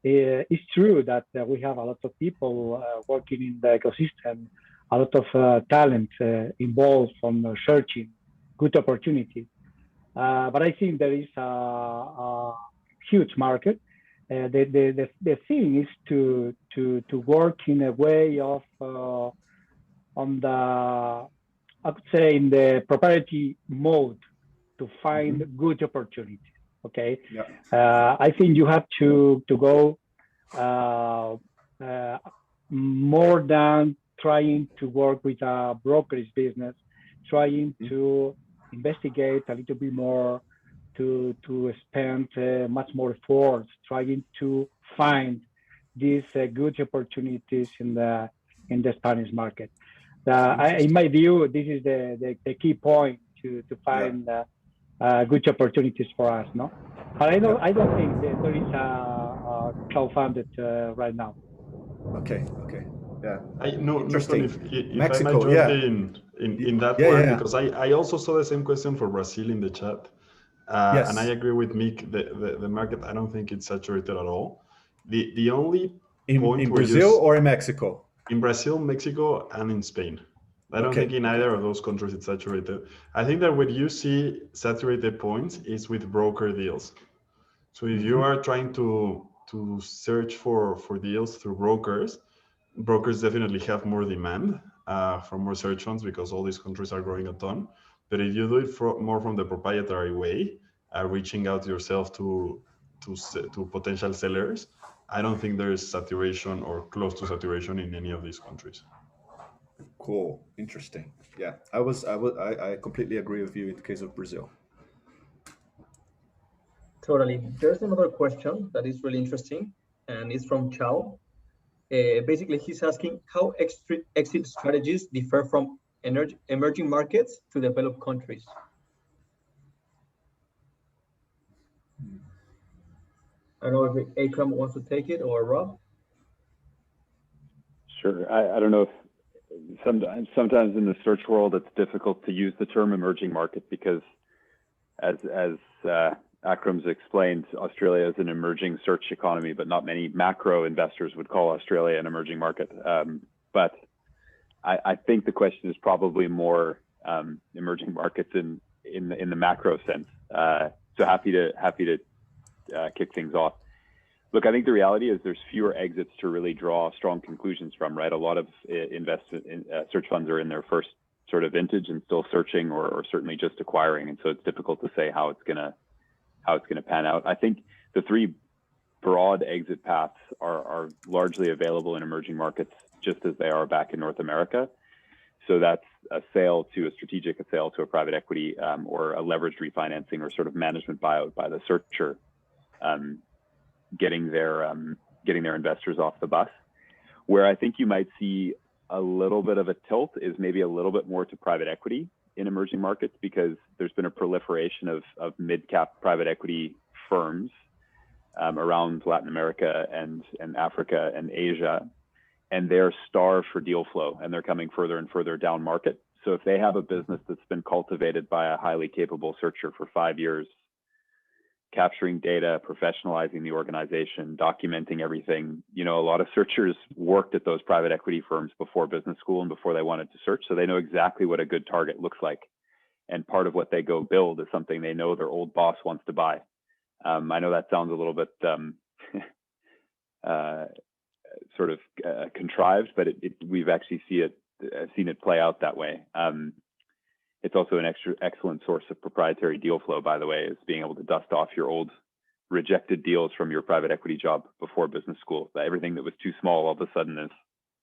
It's true that we have a lot of people working in the ecosystem, a lot of talent involved from searching good opportunities. But I think there is a huge market. The thing is to work in a way of on the, I would say, in the proprietary mode to find good opportunities. Okay. Yeah. I think you have to go more than trying to work with a brokerage business, trying to investigate a little bit more, to spend much more efforts, trying to find these good opportunities in the Spanish market. In my view, this is the key point to find good opportunities for us, no? But I don't think that there is a crowdfunded right now. Okay. Yeah. Interesting. If Mexico, I might jump in that one, because I also saw the same question for Brazil in the chat. Yes. And I agree with Mick, the market, I don't think it's saturated at all. The only point in where Brazil or in Mexico? In Brazil, Mexico, and in Spain. I don't think in either of those countries it's saturated. I think that what you see saturated points is with broker deals. So if you are trying to search for deals through brokers definitely have more demand from more search funds because all these countries are growing a ton. But if you do it more from the proprietary way, reaching out yourself to potential sellers, I don't think there is saturation or close to saturation in any of these countries. Cool. Interesting. Yeah, I completely agree with you in the case of Brazil. Totally. There's another question that is really interesting, and it's from Chao. Basically, he's asking how exit strategies differ from emerging markets to developed countries. I don't know if Akram wants to take it or Rob. Sure. I don't know if sometimes in the search world it's difficult to use the term emerging market because, as Akram's explained, Australia is an emerging search economy, but not many macro investors would call Australia an emerging market. But I think the question is probably more emerging markets in the macro sense. So happy to kick things off. Look, I think the reality is there's fewer exits to really draw strong conclusions from, right? A lot of search funds are in their first sort of vintage and still searching or certainly just acquiring, and so it's difficult to say how it's gonna pan out. I think the three broad exit paths are largely available in emerging markets just as they are back in North America. So that's a sale to a strategic, a sale to a private equity, or a leveraged refinancing or sort of management buyout by the searcher, getting their investors off the bus. Where I think you might see a little bit of a tilt is maybe a little bit more to private equity in emerging markets, because there's been a proliferation of mid-cap private equity firms around Latin America and Africa and Asia, and they're starved for deal flow, and they're coming further and further down market. So if they have a business that's been cultivated by a highly capable searcher for 5 years, capturing data, professionalizing the organization, documenting everything, a lot of searchers worked at those private equity firms before business school and before they wanted to search. So they know exactly what a good target looks like. And part of what they go build is something they know their old boss wants to buy. I know that sounds a little bit sort of contrived, but we've actually seen it play out that way. It's also an excellent source of proprietary deal flow, by the way, is being able to dust off your old rejected deals from your private equity job before business school. Everything that was too small all of a sudden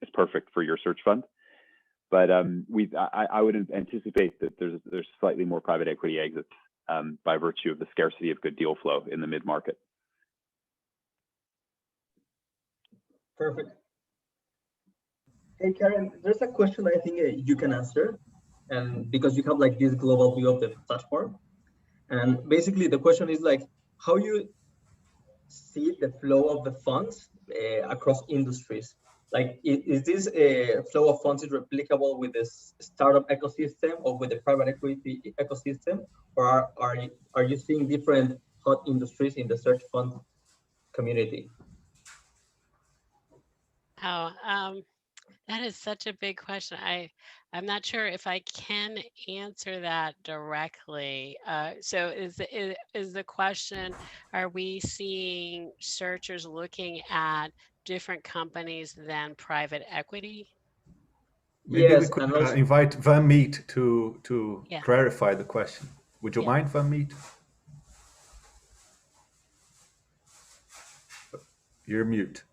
is perfect for your search fund. But I would anticipate that there's slightly more private equity exits by virtue of the scarcity of good deal flow in the mid-market. Perfect. Hey, Karen, there's a question I think you can answer, and because you have like this global view of the platform. And basically the question is like, how you see the flow of the funds across industries. Like, is this flow of funds is replicable with this startup ecosystem or with the private equity ecosystem, or are you seeing different hot industries in the search fund community? Oh, that is such a big question. I'm not sure if I can answer that directly. So is the question, are we seeing searchers looking at different companies than private equity? Maybe we Yes, could and also, invite Van Meet to Yeah. clarify the question. Would you Yeah. mind, Van Meet? You're mute.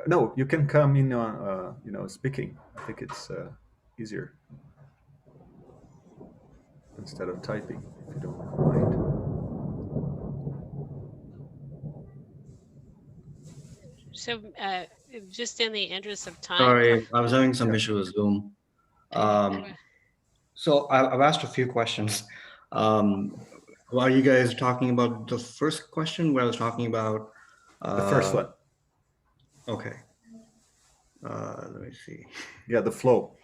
No, you can come in on speaking. I think it's easier instead of typing, if you don't mind. So just in the interest of time. Sorry, I was having some issue with Zoom. I- So I've asked a few questions. Are you guys talking about the first question where I was talking about? The first one. Okay. Let me see. Yeah, the flow.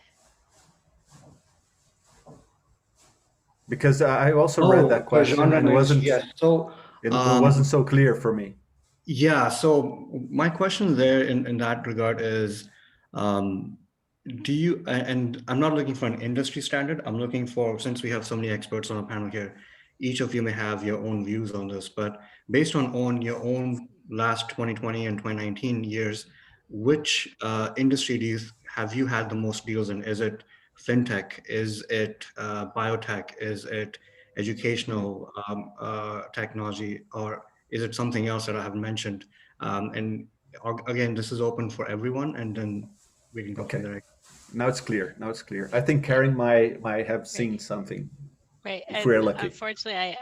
Because I also read that question and it wasn't. Yes. So it wasn't so clear for me. Yeah. So my question there in that regard is, do you, and I'm not looking for an industry standard. I'm looking for, since we have so many experts on the panel here, each of you may have your own views on this, but based on your own last 2020 and 2019 years, which industry have you had the most deals in? Is it fintech? Is it biotech? Is it educational technology? Or is it something else that I haven't mentioned? And again, this is open for everyone, and then we can go from there. Now it's clear. Now it's clear. I think Karen might have seen something. Right. If we're lucky. Unfortunately,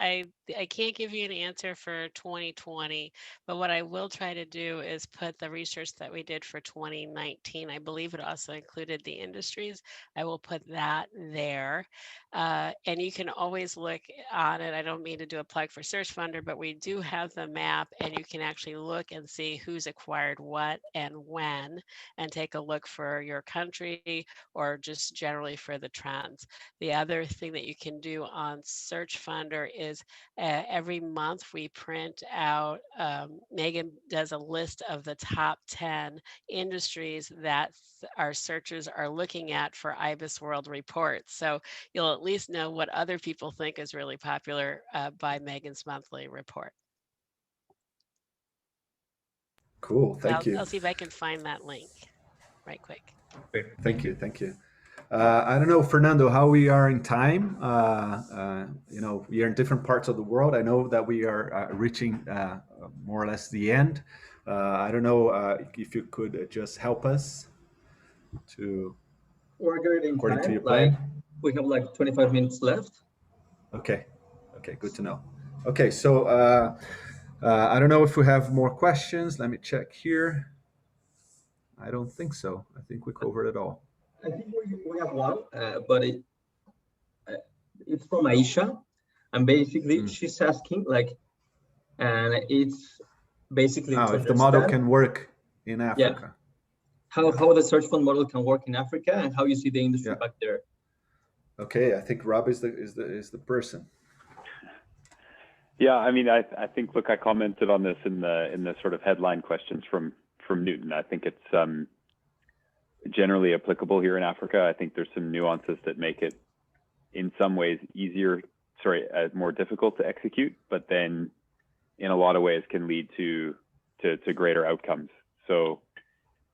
I can't give you an answer for 2020, but what I will try to do is put the research that we did for 2019. I believe it also included the industries. I will put that there. And you can always look on it. I don't mean to do a plug for Search Funder, but we do have the map, and you can actually look and see who's acquired what and when, and take a look for your country or just generally for the trends. The other thing that you can do on Search Funder is every month we print out, Megan does a list of the top 10 industries that our searchers are looking at for IBIS World reports. So you'll at least know what other people think is really popular by Megan's monthly report. Cool, thank you. I'll see if I can find that link right quick. Great. Thank you. I don't know, Fernando, how we are in time. We are in different parts of the world. I know that we are reaching more or less the end. I don't know if you could just help us to. We're good in according time. to your plan. We have like 25 minutes left. Okay, good to know. Okay, so I don't know if we have more questions. Let me check here. I don't think so. I think we covered it all. I think we have one, but it's from Aisha, and basically she's asking and it's basically if the model can work in Africa. Yeah. How the search fund model can work in Africa, and how you see the industry back there. Okay, I think Rob is the person. Yeah, I mean, I think, look, I commented on this in the sort of headline questions from Newton. I think it's generally applicable here in Africa. I think there's some nuances that make it in some ways more difficult to execute, but then in a lot of ways can lead to greater outcomes. So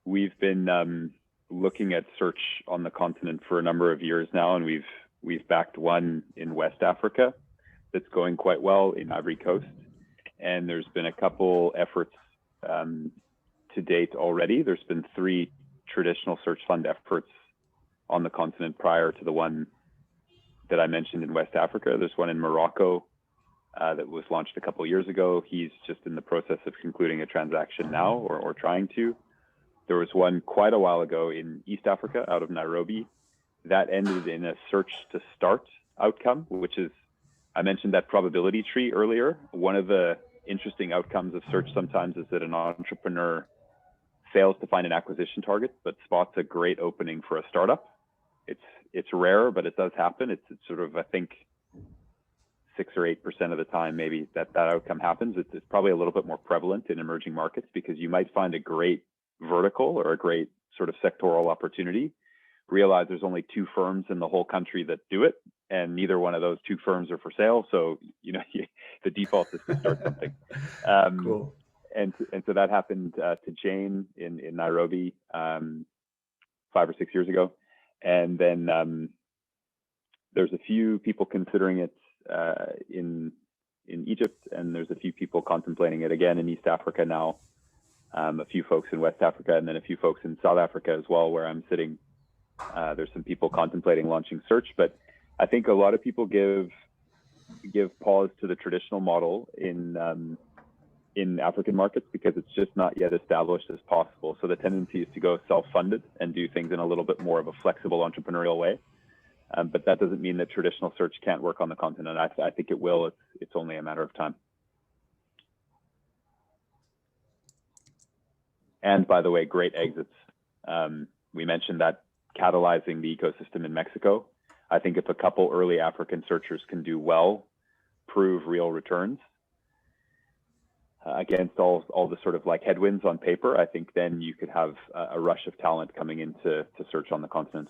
we've been looking at search on the continent for a number of years now, and we've backed one in West Africa that's going quite well in Ivory Coast. And there's been a couple efforts to date already. There's been 3 traditional search fund efforts on the continent prior to the one that I mentioned in West Africa. There's one in Morocco that was launched a couple years ago. He's just in the process of concluding a transaction now, or trying to. There was one quite a while ago in East Africa, out of Nairobi, that ended in a search to start outcome, which is I mentioned that probability tree earlier. One of the interesting outcomes of search sometimes is that an entrepreneur fails to find an acquisition target, but spots a great opening for a startup. It's rare, but it does happen. It's sort of, I think, 6 or 8% of the time, maybe that outcome happens. It's probably a little bit more prevalent in emerging markets because you might find a great vertical or a great sort of sectoral opportunity, realize there's only 2 firms in the whole country that do it, and neither one of those 2 firms are for sale. So, the default is to start something. Cool. And so that happened to Jane in Nairobi 5 or 6 years ago. And then there's a few people considering it in Egypt, and there's a few people contemplating it again in East Africa now, a few folks in West Africa, and then a few folks in South Africa as well, where I'm sitting. There's some people contemplating launching search, but I think a lot of people give pause to the traditional model in African markets because it's just not yet established as possible. So the tendency is to go self-funded and do things in a little bit more of a flexible entrepreneurial way. But that doesn't mean that traditional search can't work on the continent. I think it will. It's only a matter of time. And by the way, great exits. We mentioned that catalyzing the ecosystem in Mexico. I think if a couple early African searchers can do well, prove real returns against all the sort of like headwinds on paper, I think then you could have a rush of talent coming into search on the continent.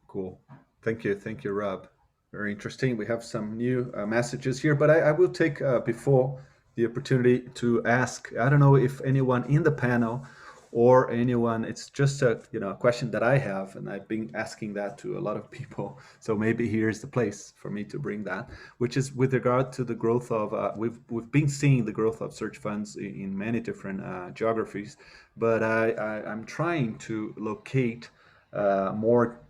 Cool. Thank you, Rob. Very interesting. We have some new messages here, but I will take before the opportunity to ask. I don't know if anyone in the panel or anyone. It's just a question that I have, and I've been asking that to a lot of people. So maybe here's the place for me to bring that, which is with regard to the growth of we've been seeing the growth of search funds in many different geographies, but I'm trying to locate more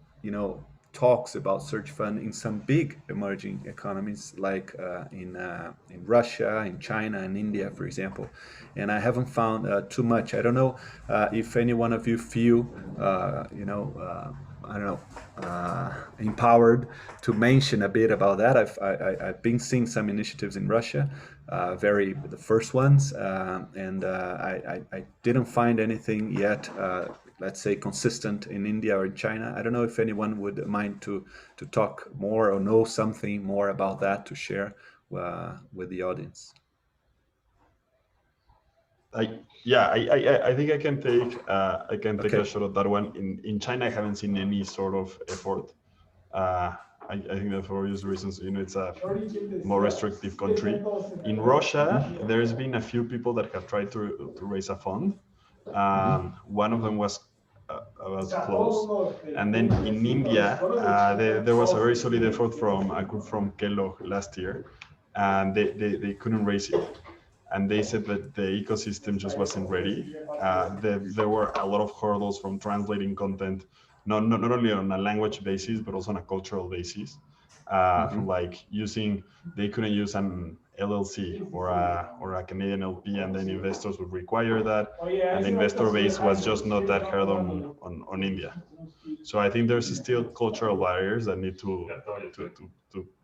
talks about search fund in some big emerging economies like in Russia, in China, and India, for example. And I haven't found too much. I don't know if any one of you feel, empowered to mention a bit about that. I've been seeing some initiatives in Russia, the first ones, and I didn't find anything yet. Let's say consistent in India or in China. I don't know if anyone would mind to talk more or know something more about that to share with the audience. I think I can take a shot at that one. In China, I haven't seen any sort of effort. I think that for obvious reasons, it's a more restrictive country. In Russia, there's been a few people that have tried to raise a fund. One of them was close, and then in India there was a very solid effort from a group from Kellogg last year, and they couldn't raise it, and they said that the ecosystem just wasn't ready. There were a lot of hurdles from translating content, not only on a language basis but also on a cultural basis. From like they couldn't use an LLC or a Canadian LP, and then investors would require that, and the investor base was just not that hard on India. So I think there's still cultural barriers that need to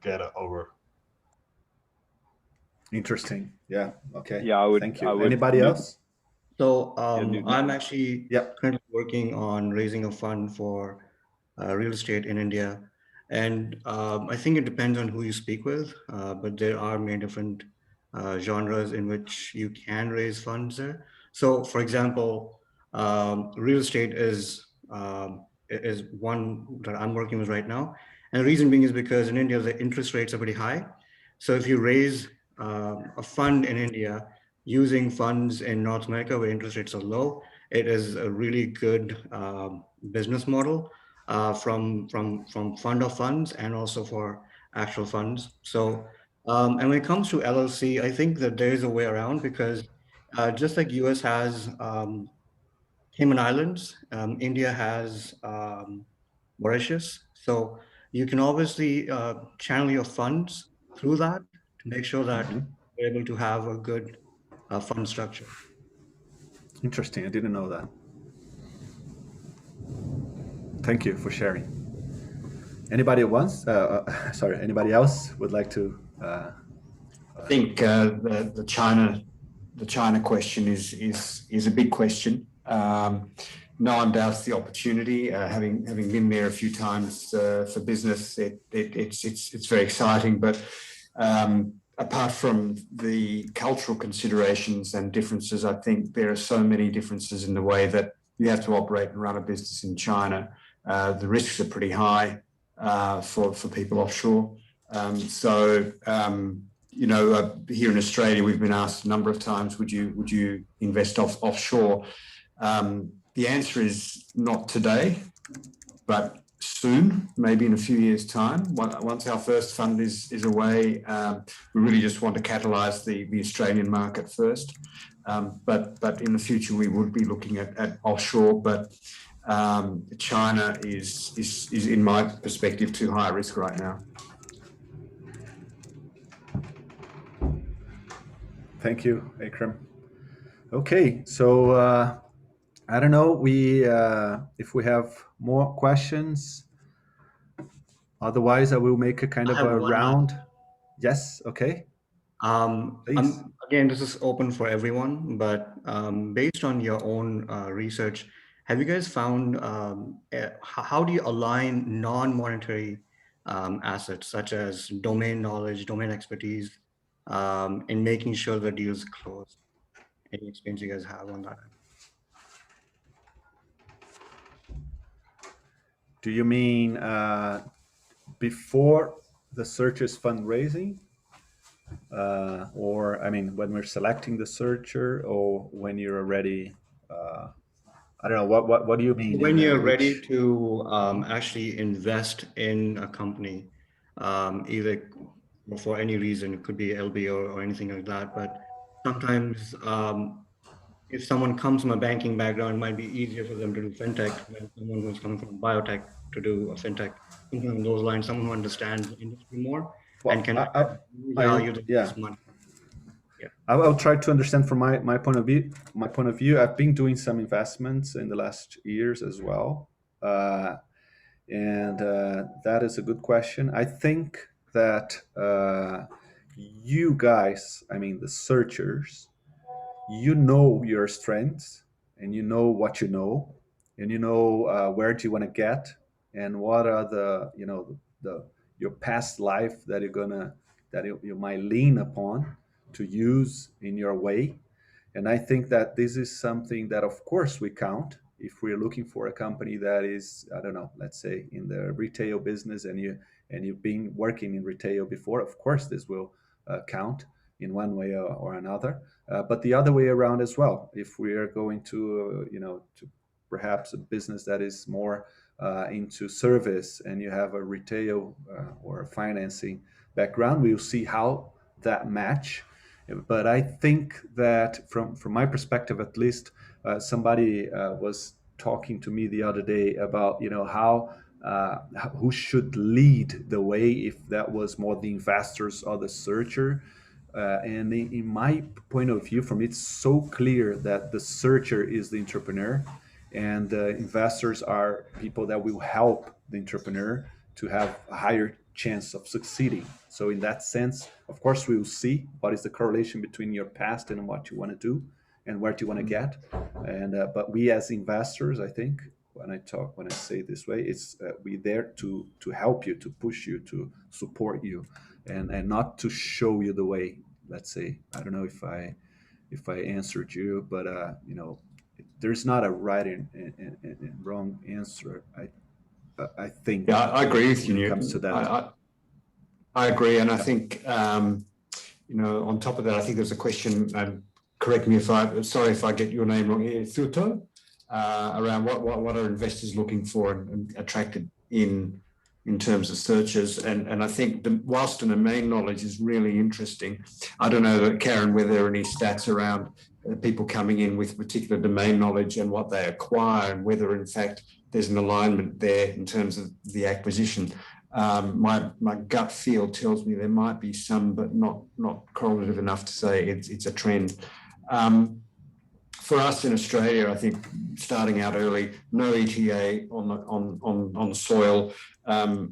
get over. Interesting. Yeah. Okay. Yeah. Thank you. Anybody else? So I'm actually currently working on raising a fund for real estate in India. And I think it depends on who you speak with, but there are many different genres in which you can raise funds there. So, for example, real estate is one that I'm working with right now. And the reason being is because in India, the interest rates are pretty high. So if you raise a fund in India using funds in North America where interest rates are low, it is a really good business model. From fund of funds and also for actual funds. So, and when it comes to LLC, I think that there is a way around, because just like US has Cayman Islands, India has Mauritius. So you can obviously channel your funds through that to make sure that you're able to have a good fund structure. Interesting. I didn't know that. Thank you for sharing. Anybody wants? Sorry, anybody else would like to? I think the China question is a big question. No one doubts the opportunity. Having been there a few times for business, it's very exciting. But apart from the cultural considerations and differences, I think there are so many differences in the way that you have to operate and run a business in China. The risks are pretty high for people offshore. You know, here in Australia, we've been asked a number of times, would you invest offshore? The answer is not today, but soon, maybe in a few years' time. Once our first fund is away, we really just want to catalyse the Australian market first. But in the future, we would be looking at offshore. But China is, in my perspective, too high a risk right now. Thank you, Akram. Okay, so I don't know if we have more questions. Otherwise, I will make a kind of a round. Yes, okay. Please. Again, this is open for everyone, but based on your own research, have you guys found how do you align non-monetary assets such as domain knowledge, domain expertise, in making sure the deals close? Any experience you guys have on that? Do you mean before the searcher's fundraising? Or, I mean, when we're selecting the searcher, or when you're already, I don't know, what do you mean? When you're ready to actually invest in a company, either for any reason, it could be LBO or anything like that, but sometimes if someone comes from a banking background, it might be easier for them to do fintech than someone who's coming from biotech to do a fintech. Something along those lines, someone who understands the industry more and can value this money. Yeah. I'll try to understand from my point of view. My point of view, I've been doing some investments in the last years as well, and that is a good question. I think that you guys, I mean the searchers, you know your strengths, and you know what you know, and you know where do you want to get, and what are the your past life that you might lean upon to use in your way. And I think that this is something that of course we count if we're looking for a company that is, I don't know, let's say in the retail business, and you've been working in retail before. Of course this will count in one way or another, but the other way around as well. If we are going to to perhaps a business that is more into service, and you have a retail or a financing background, we'll see how that match. But I think that from my perspective, at least, somebody was talking to me the other day about how who should lead the way, if that was more the investors or the searcher. And in my point of view, for me, it's so clear that the searcher is the entrepreneur, and the investors are people that will help the entrepreneur to have a higher chance of succeeding. So in that sense, of course, we will see what is the correlation between your past and what you want to do and where do you want to get. And but we as investors, I think, when I say it this way, it's we there to help you, to push you, to support you, and not to show you the way. Let's say, I don't know if I answered you, but there's not a right and wrong answer. I think. Yeah, I agree with you. When it comes to that, I agree, and I think on top of that, I think there's a question. Correct me if I get your name wrong here, Thuto, around what are investors looking for and attracted in terms of searches, and I think whilst the domain knowledge is really interesting, I don't know, Karen, whether there are any stats around people coming in with particular domain knowledge and what they acquire, and whether in fact there's an alignment there in terms of the acquisition. My gut feel tells me there might be some, but not correlative enough to say it's a trend. for us in Australia, I think starting out early, no ETA on the soil.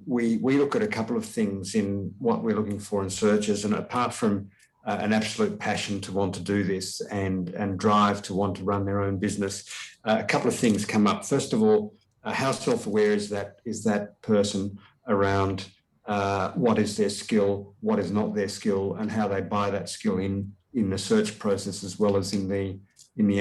We look at a couple of things in what we're looking for in searches, and apart from an absolute passion to want to do this and drive to want to run their own business, a couple of things come up. First of all, how self-aware is that person around what is their skill, what is not their skill, and how they buy that skill in the search process as well as in the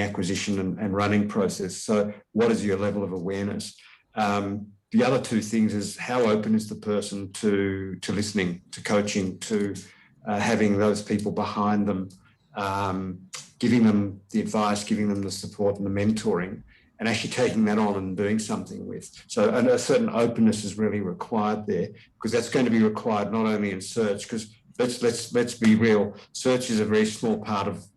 acquisition and running process. So what is your level of awareness? The other two things is how open is the person to listening, to coaching, to having those people behind them, giving them the advice, giving them the support and the mentoring, and actually taking that on and doing something with. So a certain openness is really required there, because that's going to be required not only in search, because let's be real, search is a very small part of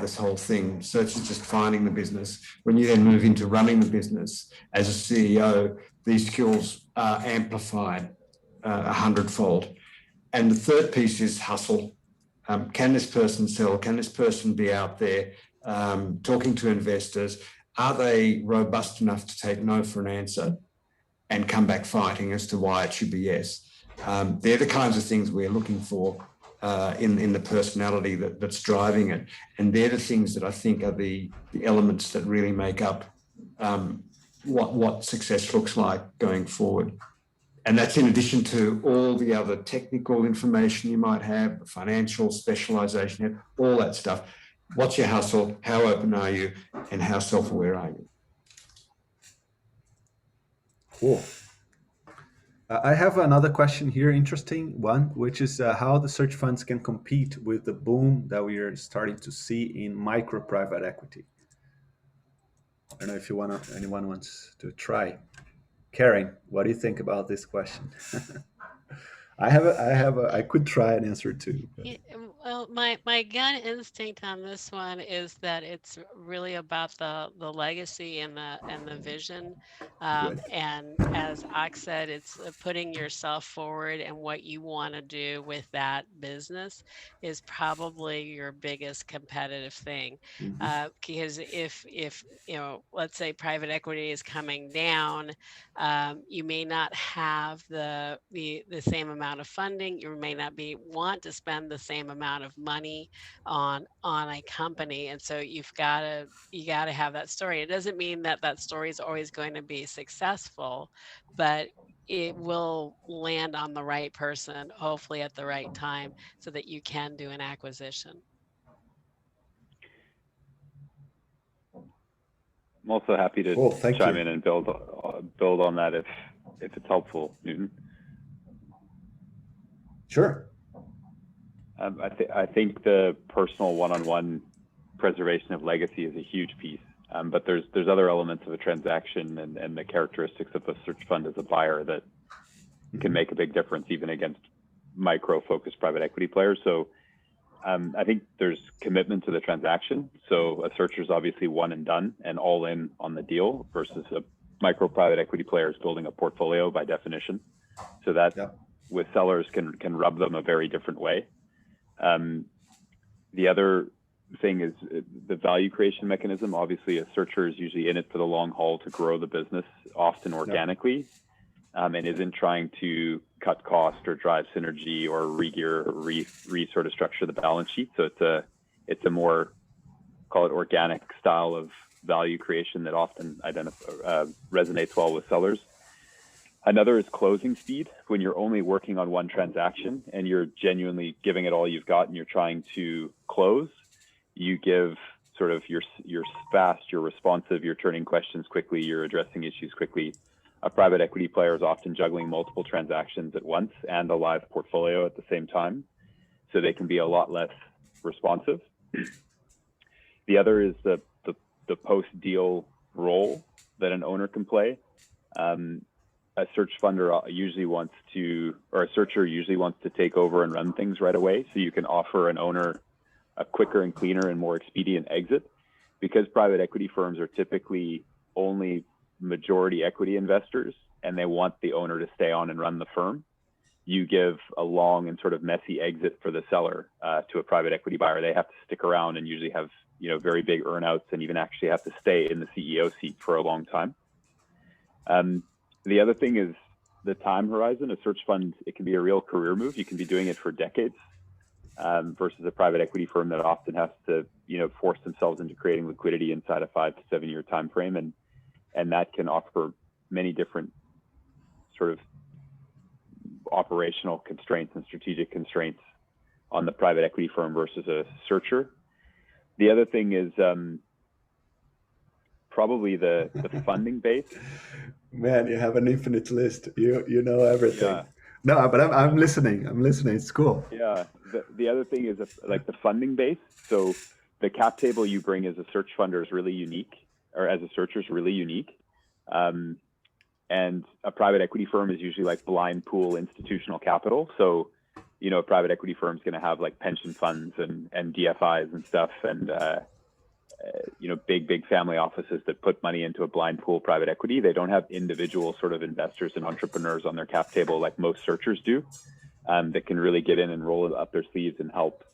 this whole thing. Search is just finding the business. When you then move into running the business as a CEO, these skills are amplified 100-fold. And the third piece is hustle. Can this person sell? Can this person be out there talking to investors? Are they robust enough to take no for an answer and come back fighting as to why it should be yes? They're the kinds of things we're looking for in the personality that's driving it. And they're the things that I think are the elements that really make up what success looks like going forward. And that's in addition to all the other technical information you might have, financial specialization, all that stuff. What's your hustle? How open are you? And how self-aware are you? Cool. I have another question here, interesting one, which is how the search funds can compete with the boom that we are starting to see in micro private equity. I don't know if anyone wants to try. Karen, what do you think about this question? I could try and answer too. But... Yeah, well, my gut instinct on this one is that it's really about the legacy and the vision, and as Ak said, it's putting yourself forward, and what you want to do with that business is probably your biggest competitive thing. Because if let's say private equity is coming down, you may not have the same amount of funding. You may not want to spend the same amount of money on a company, and so you got to have that story. It doesn't mean that story is always going to be successful, but it will land on the right person, hopefully at the right time, so that you can do an acquisition. I'm also happy to chime in and build on that if it's helpful, Newton. Sure. I think the personal one-on-one preservation of legacy is a huge piece, but there's other elements of a transaction and the characteristics of a search fund as a buyer that can make a big difference even against micro-focused private equity players. So I think there's commitment to the transaction. So a searcher is obviously one and done and all in on the deal, versus a micro private equity player is building a portfolio by definition. So that with sellers can rub them a very different way. The other thing is the value creation mechanism. Obviously, a searcher is usually in it for the long haul to grow the business, often organically, and isn't trying to cut cost or drive synergy or re-gear or sort of structure the balance sheet. So it's a more, call it organic style of value creation that often resonates well with sellers. Another is closing speed. When you're only working on one transaction and you're genuinely giving it all you've got and you're trying to close, you give sort of you're fast, you're responsive, you're turning questions quickly, you're addressing issues quickly. A private equity player is often juggling multiple transactions at once and a live portfolio at the same time, so they can be a lot less responsive. The other is the post-deal role that an owner can play. A search funder usually wants to, or a searcher usually wants to take over and run things right away. So you can offer an owner a quicker and cleaner and more expedient exit, because private equity firms are typically only majority equity investors and they want the owner to stay on and run the firm. you give a long and sort of messy exit for the seller to a private equity buyer. They have to stick around and usually have, you know, very big earnouts and even actually have to stay in the CEO seat for a long time. The other thing is the time horizon. A search fund, it can be a real career move. You can be doing it for decades versus a private equity firm that often has to, you know, force themselves into creating liquidity inside a 5 to 7 year time frame, and that can offer many different sort of operational constraints and strategic constraints on the private equity firm versus a searcher. The other thing is probably the funding base. Man, you have an infinite list. You know everything. Yeah. No, but I'm listening. I'm listening. It's cool. Yeah. The other thing is like the funding base. So the cap table you bring as a search funder is really unique, or as a searcher is really unique. And a private equity firm is usually like blind pool institutional capital. So, you know, a private equity firm is going to have like pension funds and DFIs and stuff, and you know, big family offices that put money into a blind pool private equity. They don't have individual sort of investors and entrepreneurs on their cap table like most searchers do, that can really get in and roll it up their sleeves and help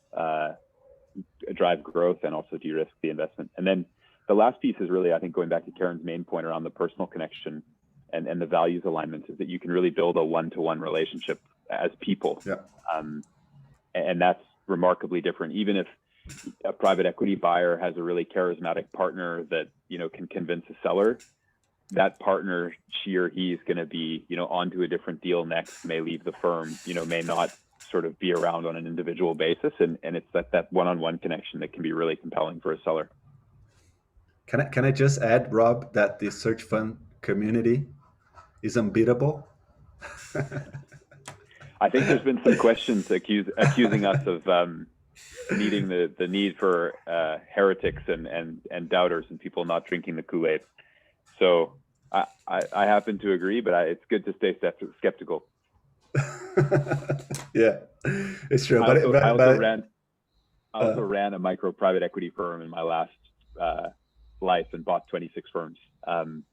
drive growth and also de-risk the investment. And then the last piece is really, I think, going back to Karen's main point around the personal connection and the values alignment, is that you can really build a one-to-one relationship as people. Yeah. And that's remarkably different. Even if a private equity buyer has a really charismatic partner that, you know, can convince a seller, that partner, she or he, is going to be, you know, onto a different deal next, may leave the firm, you know, may not sort of be around on an individual basis. And it's that one-on-one connection that can be really compelling for a seller. Can I just add, Rob, that the search fund community is unbeatable? I think there's been some questions accusing us of needing the need for heretics and doubters and people not drinking the Kool-Aid. So I happen to agree, but it's good to stay skeptical. Yeah, it's true. I also ran a micro private equity firm in my last life and bought 26 firms,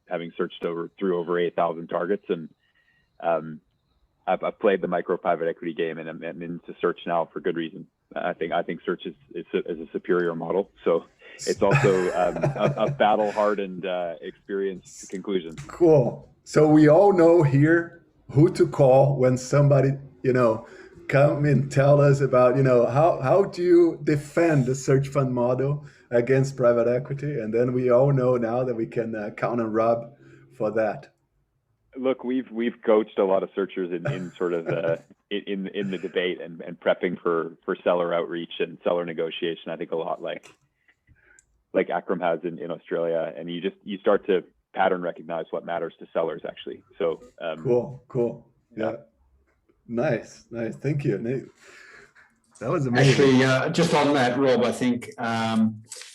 having searched through over 8,000 targets. And I've played the micro private equity game, and I'm into search now for good reason. I think search is a superior model. So it's also a battle-hardened experience to conclusion. Cool. So we all know here who to call when somebody, you know, come and tell us about, you know, how do you defend the search fund model against private equity? And then we all know now that we can count on Rob for that. Look, we've coached a lot of searchers in sort of in the debate and prepping for seller outreach and seller negotiation. I think a lot like Akram has in Australia, and you start to pattern recognize what matters to sellers actually. So cool. Yeah. Nice. Thank you, Nate. That was amazing. Actually, just on that, Rob, I think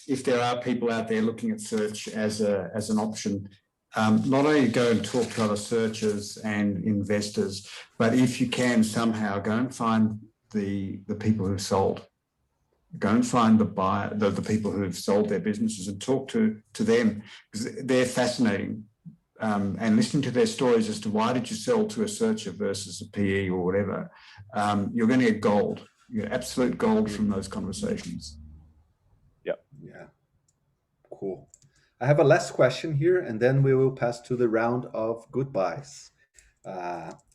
if there are people out there looking at search as an option, not only go and talk to other searchers and investors, but if you can somehow go and find the people who've sold. Go and find the buyer, the people who have sold their businesses, and talk to them, because they're fascinating. And listening to their stories as to why did you sell to a searcher versus a PE or whatever, you're going to get gold. You get absolute gold from those conversations. Yeah. Cool. I have a last question here, and then we will pass to the round of goodbyes.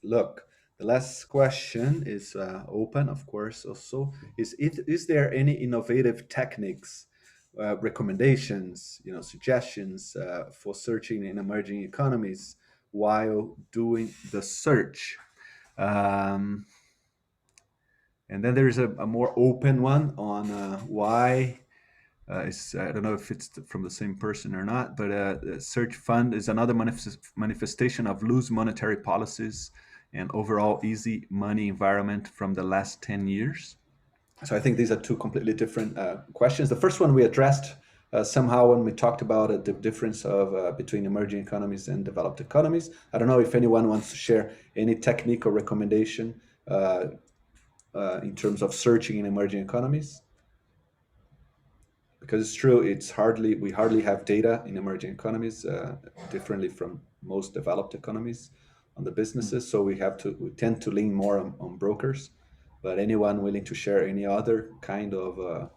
Look, the last question is open, of course. Also, is there any innovative techniques, recommendations, you know, suggestions for searching in emerging economies while doing the search? And then there is a more open one on why. I don't know if it's from the same person or not, but search fund is another manifestation of loose monetary policies and overall easy money environment from the last 10 years. So I think these are two completely different questions. The first one we addressed somehow when we talked about the difference of between emerging economies and developed economies. I don't know if anyone wants to share any technique or recommendation in terms of searching in emerging economies. Because it's true, we hardly have data in emerging economies, differently from most developed economies. the businesses. So we tend to lean more on brokers. But anyone willing to share any other kind of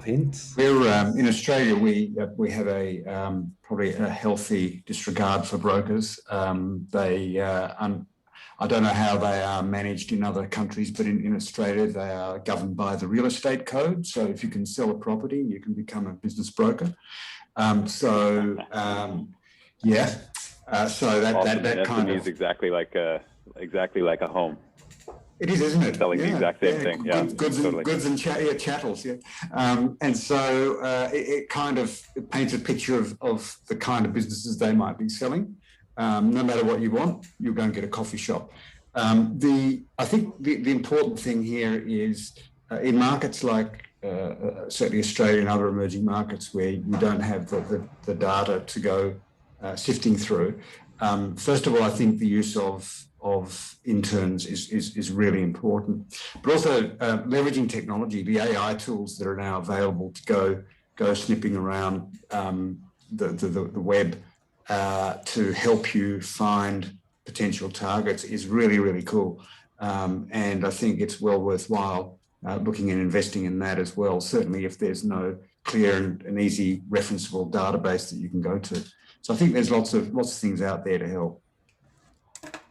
hints? We're in Australia. We have a probably a healthy disregard for brokers. I don't know how they are managed in other countries, but in Australia they are governed by the real estate code. So if you can sell a property, you can become a business broker. Yeah. So that kind of exactly like a home. It is, isn't it? Selling the exact same thing. Yeah, goods and chattels. Yeah, and so it kind of paints a picture of the kind of businesses they might be selling. No matter what you want, you'll go and get a coffee shop. I think the important thing here is in markets like certainly Australia and other emerging markets where you don't have the data to go sifting through. First of all, I think the use of interns is really important, but also leveraging technology, the AI tools that are now available to go snipping around the web to help you find potential targets is really, really cool. And I think it's well worthwhile looking and investing in that as well, certainly if there's no clear and easy referenceable database that you can go to. So I think there's lots of things out there to help.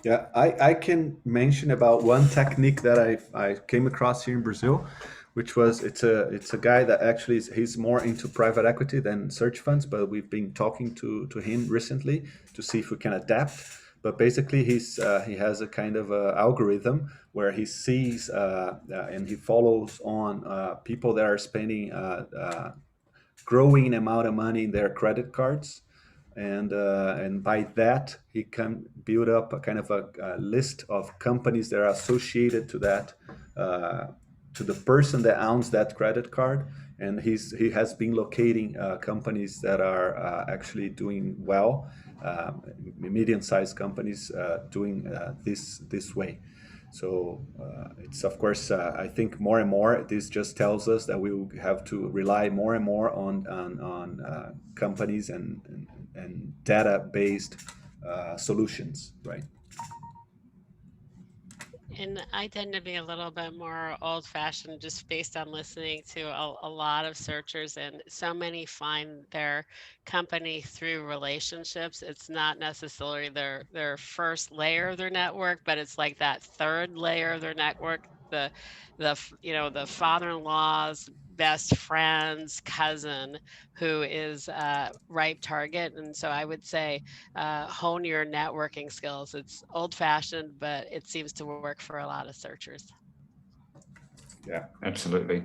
Yeah, I can mention about one technique that I came across here in Brazil, which was it's a guy that actually he's more into private equity than search funds, but we've been talking to him recently to see if we can adapt. But basically, he has a kind of algorithm where he sees and he follows on people that are spending growing amount of money in their credit cards. And by that, he can build up a kind of a list of companies that are associated to that, to the person that owns that credit card. And he has been locating companies that are actually doing well, medium-sized companies doing this way. So it's, of course, I think more and more, this just tells us that we will have to rely more and more on companies and data-based solutions, right? And I tend to be a little bit more old-fashioned just based on listening to a lot of searchers, and so many find their company through relationships. It's not necessarily their first layer of their network, but it's like that third layer of their network, the father-in-law's best friend's cousin who is a ripe target. And so I would say hone your networking skills. It's old-fashioned, but it seems to work for a lot of searchers. Yeah, absolutely.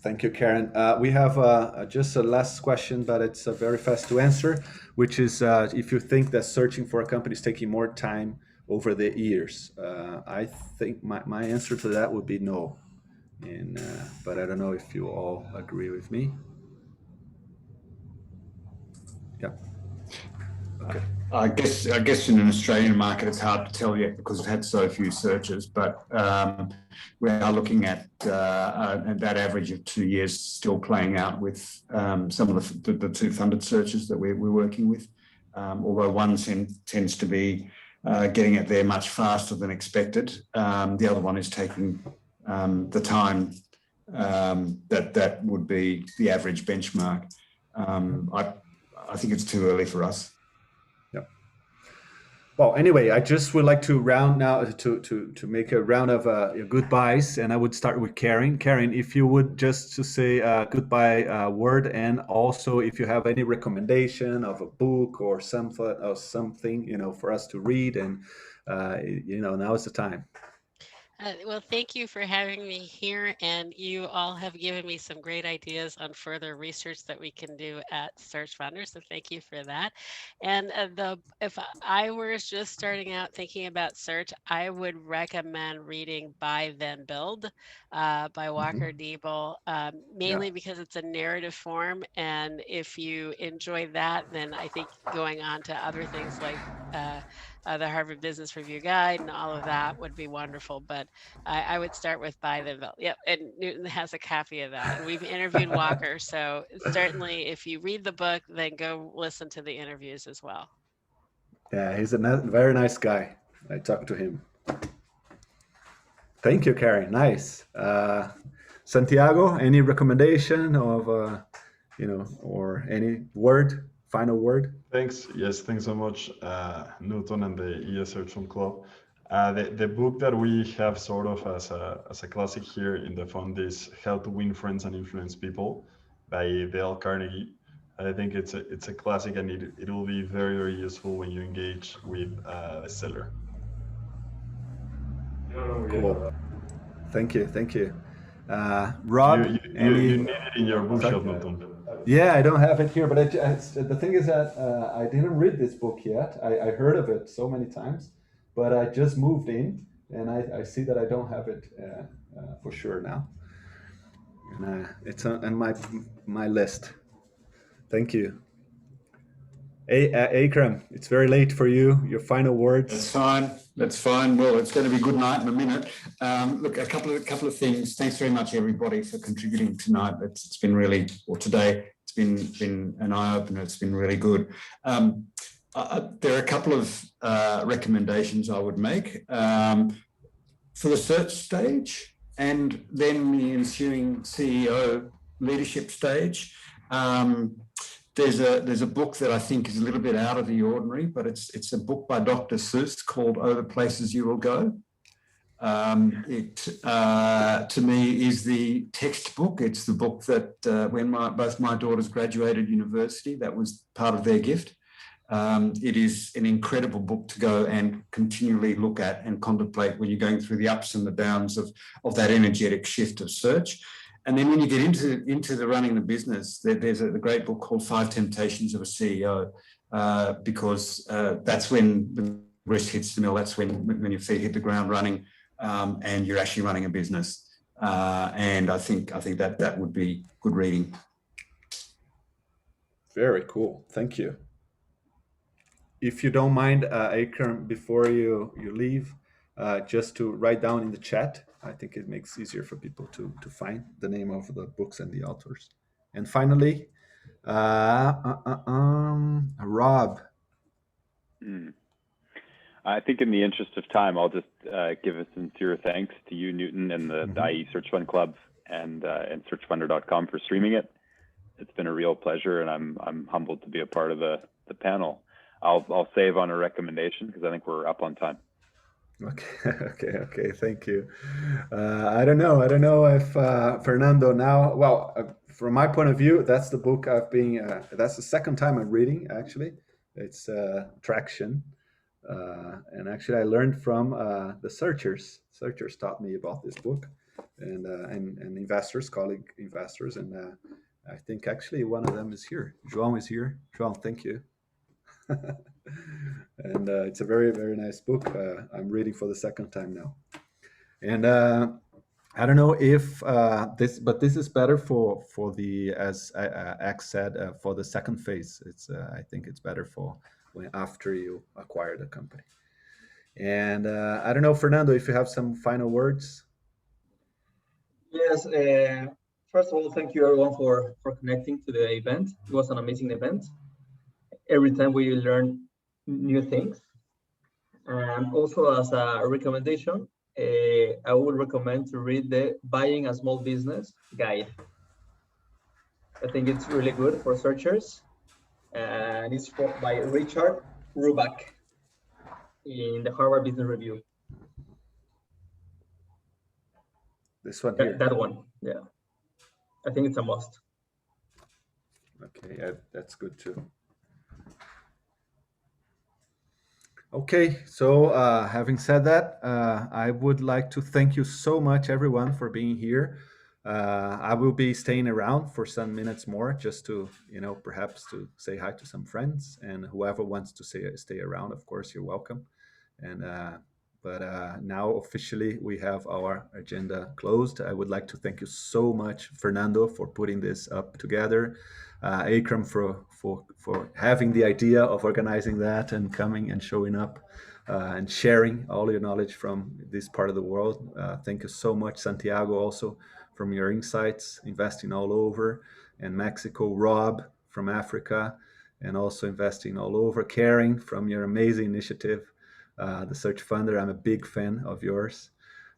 Thank you, Karen. We have just a last question, but it's very fast to answer, which is if you think that searching for a company is taking more time over the years. I think my answer to that would be no. But I don't know if you all agree with me. Yeah. Okay. I guess in an Australian market, it's hard to tell yet because it's had so few searches, but we are looking at that average of 2 years still playing out with some of the two funded searches that we're working with, although one tends to be getting it there much faster than expected. The other one is taking the time that would be the average benchmark. I think it's too early for us. Yeah. Well, anyway, I just would like to round now to make a round of goodbyes, and I would start with Karen. Karen, if you would just to say a goodbye word, and also if you have any recommendation of a book or something, for us to read, and now is the time. Well, thank you for having me here, and you all have given me some great ideas on further research that we can do at Search Funder, so thank you for that. And if I were just starting out thinking about search, I would recommend reading Buy Then Build by Walker Diebel, mainly because it's a narrative form, and if you enjoy that, then I think going on to other things like the Harvard Business Review Guide and all of that would be wonderful. But I would start with Buy Then Build. Yep, and Newton has a copy of that. And we've interviewed Walker, so certainly if you read the book, then go listen to the interviews as well. Yeah, he's a very nice guy. I talked to him. Thank you, Carrie. Nice. Santiago, any recommendation of, or any final word? Thanks. Yes, thanks so much, Newton and the ES Search Fund Club. The book that we have sort of as a classic here in the fund is How to Win Friends and Influence People by Dale Carnegie. I think it's a classic, and it will be very, very useful when you engage with the seller. Cool. Thank you. Rob, you need it in your bookshelf, Newton. Yeah, I don't have it here, but the thing is that I didn't read this book yet. I heard of it so many times, but I just moved in, and I see that I don't have it for sure now. And it's on my list. Thank you. Hey, Akram, it's very late for you. Your final words. That's fine. Well, it's going to be good night in a minute. Look, a couple of things. Thanks very much, everybody, for contributing tonight. It's been really, or today, it's been an eye-opener. It's been really good. There are a couple of recommendations I would make for the search stage, and then the ensuing CEO leadership stage. There's a book that I think is a little bit out of the ordinary, but it's a book by Dr. Seuss called "Oh, the Places You Will Go." It to me is the textbook. It's the book that when both my daughters graduated university, that was part of their gift. It is an incredible book to go and continually look at and contemplate when you're going through the ups and the downs of that energetic shift of search. And then when you get into the running the business, there's a great book called 5 Temptations of a CEO, because that's when the rest hits the mill. That's when your feet hit the ground running, and you're actually running a business. And I think that would be good reading. Very cool. Thank you. If you don't mind, Akram, before you leave, just to write down in the chat. I think it makes it easier for people to find the name of the books and the authors. And finally, Rob. I think in the interest of time, I'll just give a sincere thanks to you, Newton, and the IE Search Fund Club and searchfunder.com for streaming it. It's been a real pleasure, and I'm humbled to be a part of the panel. I'll save on a recommendation because I think we're up on time. Okay. Thank you. I don't know if Fernando now. Well, from my point of view, that's the book I've been. That's the second time I'm reading. Actually, it's Traction, and actually I learned from the Searchers. Searchers taught me about this book, and investors, colleague investors, and I think actually one of them is here. João is here. João, thank you. And it's a very, very nice book. I'm reading for the second time now. And I don't know if this is better for the, as X said, for the second phase. It's I think it's better for after you acquire the company. And I don't know, Fernando, if you have some final words. Yes. First of all, thank you everyone for connecting to the event. It was an amazing event. Every time we learn new things. And also as a recommendation, I would recommend to read the Buying a Small Business Guide. I think it's really good for searchers. And it's by Richard Rubach in the Harvard Business Review. This one here? That one, yeah. I think it's a must. Okay, yeah, that's good too. Okay, so having said that, I would like to thank you so much, everyone, for being here. I will be staying around for some minutes more, just to, perhaps to say hi to some friends, and whoever wants to stay around, of course, you're welcome. And but now officially we have our agenda closed. I would like to thank you so much, Fernando, for putting this up together. Akram for having the idea of organizing that and coming and showing up and sharing all your knowledge from this part of the world. Thank you so much, Santiago, also from your insights, investing all over, and Mexico, Rob from Africa, and also investing all over. Caring from your amazing initiative, the Search Funder. I'm a big fan of yours.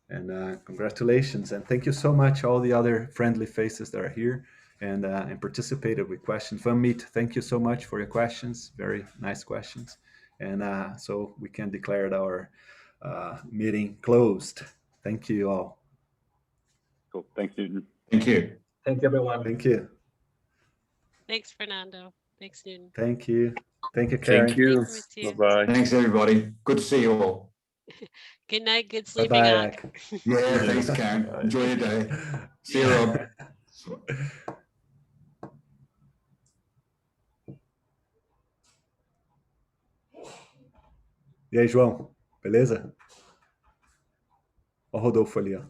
And congratulations. And thank you so much, all the other friendly faces that are here and participated with questions. Meet, thank you so much for your questions. Very nice questions. And so we can declare our meeting closed. Thank you all. Cool. Thanks, Newton. Thank you. Thank you, everyone. Thank you. Thanks, Fernando. Thanks, Newton. Thank you. Thank you, Karen. Thank you. Thanks, Matthew. Bye-bye. Thanks, everybody. Good to see you all. Good night, good sleeping, Bye-bye, Ak. Ak. Yeah, thanks, Karen. Enjoy your day. See you, Rob. E aí, João? Beleza? Ó o Rodolfo ali, ó.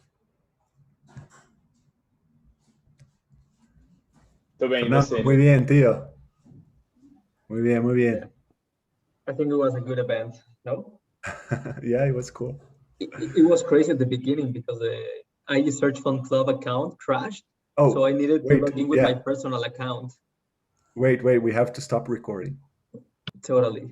Tô bem, Fernando, você? muy bien, tío. Muy bien, muy bien. I think it was a good event. No, Yeah, it was cool. it was crazy at the beginning because the ID Search Fund Club account crashed. Oh, So I needed to wait, log in with yeah. my personal account. Wait, we have to stop recording. Totally.